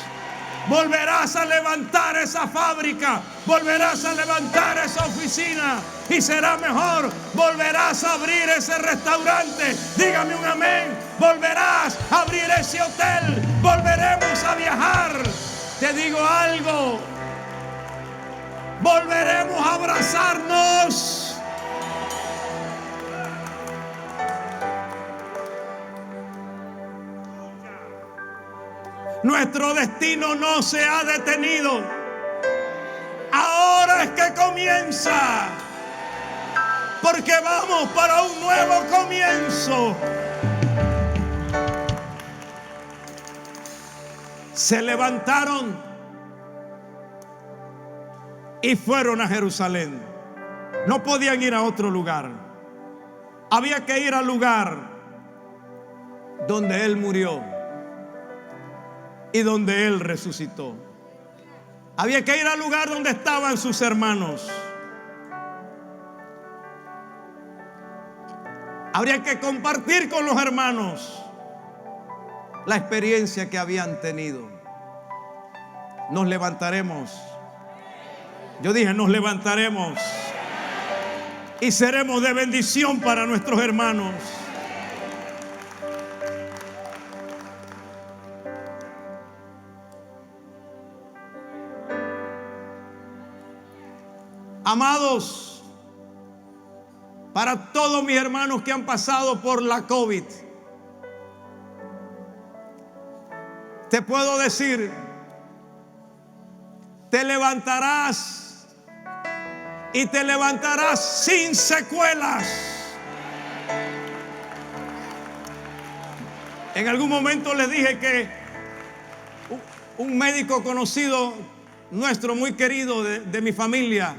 Speaker 1: Volverás a levantar esa fábrica, volverás a levantar esa oficina, y será mejor. Volverás a abrir ese restaurante, dígame un amén. Volverás a abrir ese hotel, volveremos a viajar. Te digo algo, volveremos a abrazarnos. Nuestro destino no se ha detenido. Ahora es que comienza, porque vamos para un nuevo comienzo. Se levantaron y fueron a Jerusalén. No podían ir a otro lugar. Había que ir al lugar donde Él murió y donde Él resucitó. Había que ir al lugar donde estaban sus hermanos. Habría que compartir con los hermanos la experiencia que habían tenido. Nos levantaremos. Yo dije, nos levantaremos y seremos de bendición para nuestros hermanos. Amados, para todos mis hermanos que han pasado por la COVID, te puedo decir, te levantarás, y te levantarás sin secuelas. En algún momento les dije que un médico conocido nuestro, muy querido de mi familia,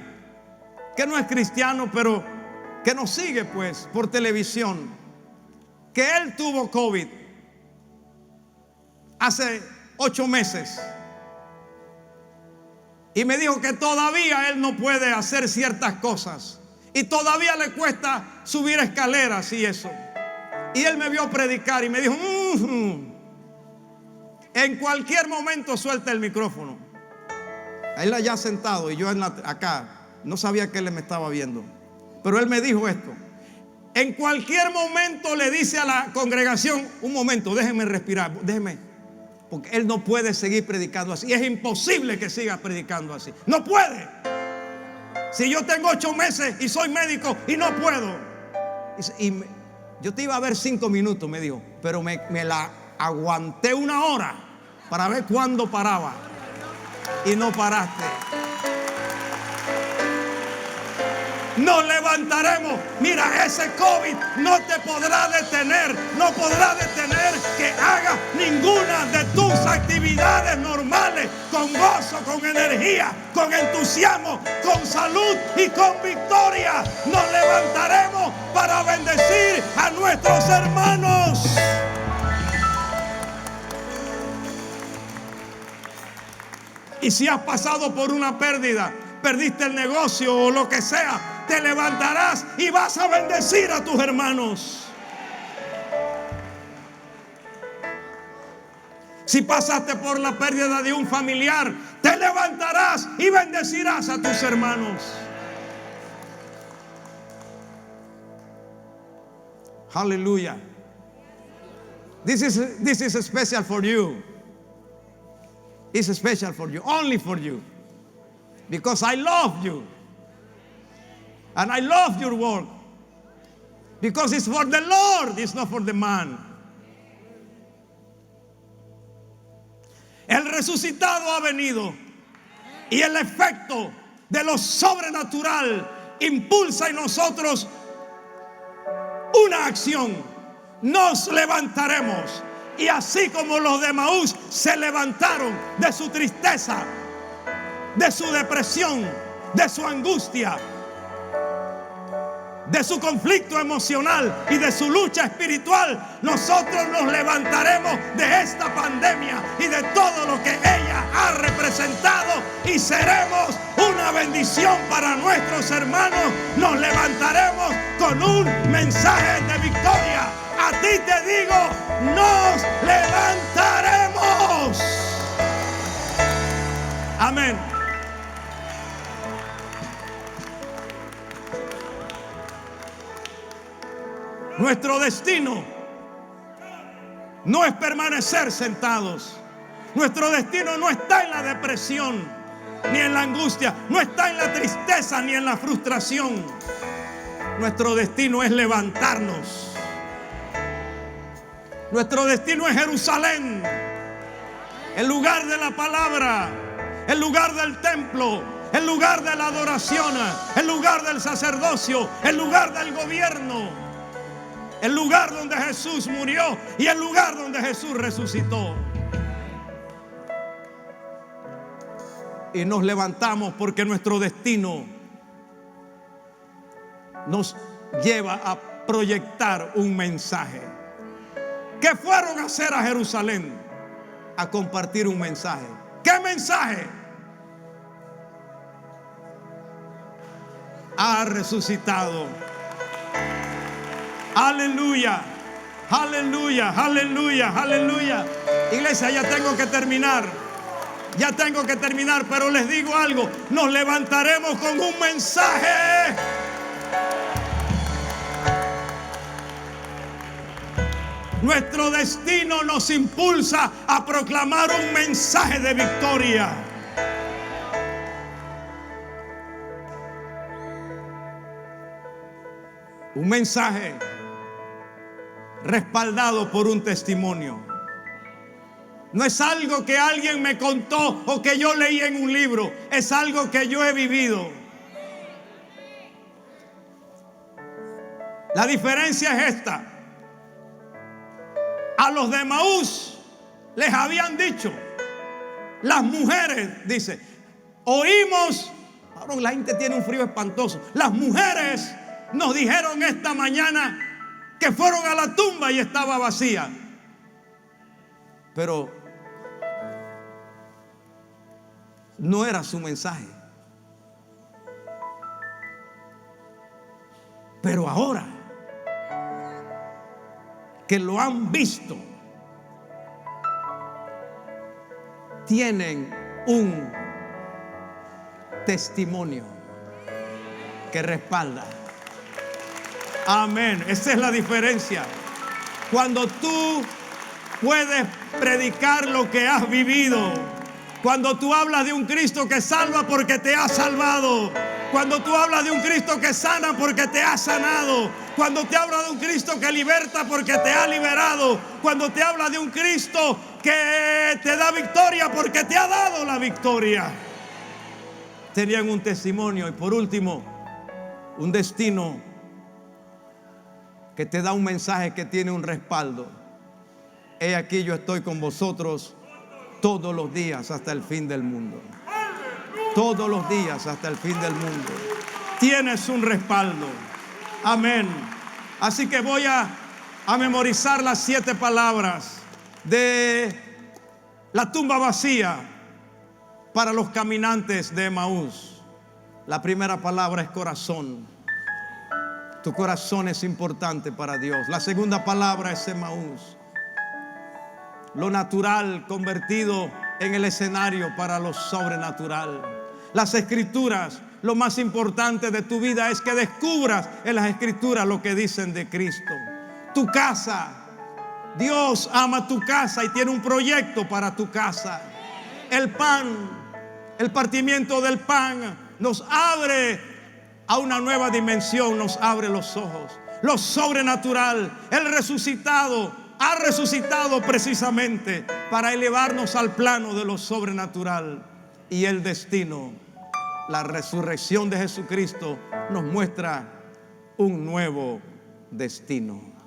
Speaker 1: que no es cristiano, pero que nos sigue pues por televisión, que él tuvo COVID hace 8 meses. Y me dijo que todavía él no puede hacer ciertas cosas. Y todavía le cuesta subir escaleras y eso. Y él me vio predicar y me dijo, en cualquier momento suelta el micrófono. Él allá sentado y yo acá. No sabía que él me estaba viendo. Pero él me dijo esto. En cualquier momento le dice a la congregación, un momento, déjenme respirar, déjenme. Porque él no puede seguir predicando así. Es imposible que siga predicando así. No puede. Si yo tengo 8 meses y soy médico y no puedo. Yo te iba a ver 5 minutos, me dijo. Pero me la aguanté 1 hora para ver cuándo paraba. Y no paraste. Nos levantaremos. Mira, ese COVID no te podrá detener. No podrá detener que hagas ninguna de tus actividades normales. Con gozo, con energía, con entusiasmo, con salud y con victoria. Nos levantaremos para bendecir a nuestros hermanos. Y si has pasado por una pérdida, perdiste el negocio o lo que sea, te levantarás y vas a bendecir a tus hermanos. Si pasaste por la pérdida de un familiar, te levantarás y bendecirás a tus hermanos. Aleluya. This is special for you. It's special for you, only for you. Because I love you. And I love your work. Because it's for the Lord, it's not for the man. El resucitado ha venido. Y el efecto de lo sobrenatural impulsa en nosotros una acción. Nos levantaremos. Y así como los de Emaús se levantaron de su tristeza, de su depresión, de su angustia, de su conflicto emocional y de su lucha espiritual, nosotros nos levantaremos de esta pandemia y de todo lo que ella ha representado y seremos una bendición para nuestros hermanos. Nos levantaremos con un mensaje de victoria. A ti te digo, nos levantaremos. Amén. Nuestro destino no es permanecer sentados. Nuestro destino no está en la depresión ni en la angustia, no está en la tristeza ni en la frustración. Nuestro destino es levantarnos. Nuestro destino es Jerusalén, el lugar de la palabra, el lugar del templo, el lugar de la adoración, el lugar del sacerdocio, el lugar del gobierno, el lugar donde Jesús murió y el lugar donde Jesús resucitó. Y nos levantamos porque nuestro destino nos lleva a proyectar un mensaje. ¿Qué fueron a hacer a Jerusalén? A compartir un mensaje. ¿Qué mensaje? Ha resucitado. Aleluya, aleluya, aleluya, aleluya. Iglesia, ya tengo que terminar. Ya tengo que terminar, pero les digo algo. Nos levantaremos con un mensaje. Nuestro destino nos impulsa a proclamar un mensaje de victoria. Un mensaje respaldado por un testimonio. No es algo que alguien me contó o que yo leí en un libro. Es algo que yo he vivido. La diferencia es esta. A los de Emaús les habían dicho, las mujeres, dice, oímos, ahora la gente tiene un frío espantoso. Las mujeres nos dijeron esta mañana que fueron a la tumba y estaba vacía. Pero no era su mensaje. Pero ahora que lo han visto, tienen un testimonio que respalda. Amén. Esa es la diferencia. Cuando tú puedes predicar lo que has vivido, cuando tú hablas de un Cristo que salva porque te ha salvado, cuando tú hablas de un Cristo que sana porque te ha sanado, cuando te habla de un Cristo que liberta porque te ha liberado, cuando te habla de un Cristo que te da victoria porque te ha dado la victoria. Tenían un testimonio. Y por último, un destino que te da un mensaje que tiene un respaldo. He aquí, yo estoy con vosotros todos los días hasta el fin del mundo. Todos los días hasta el fin del mundo. Tienes un respaldo. Amén. Así que voy a memorizar las 7 palabras de la tumba vacía para los caminantes de Emaús. La primera palabra es corazón. Tu corazón es importante para Dios. La segunda palabra es Emaús. Lo natural convertido en el escenario para lo sobrenatural. Las escrituras, lo más importante de tu vida es que descubras en las escrituras lo que dicen de Cristo. Tu casa, Dios ama tu casa y tiene un proyecto para tu casa. El pan, el partimiento del pan nos abre a una nueva dimensión, nos abre los ojos. Lo sobrenatural, el resucitado ha resucitado precisamente para elevarnos al plano de lo sobrenatural. Y el destino, la resurrección de Jesucristo, nos muestra un nuevo destino.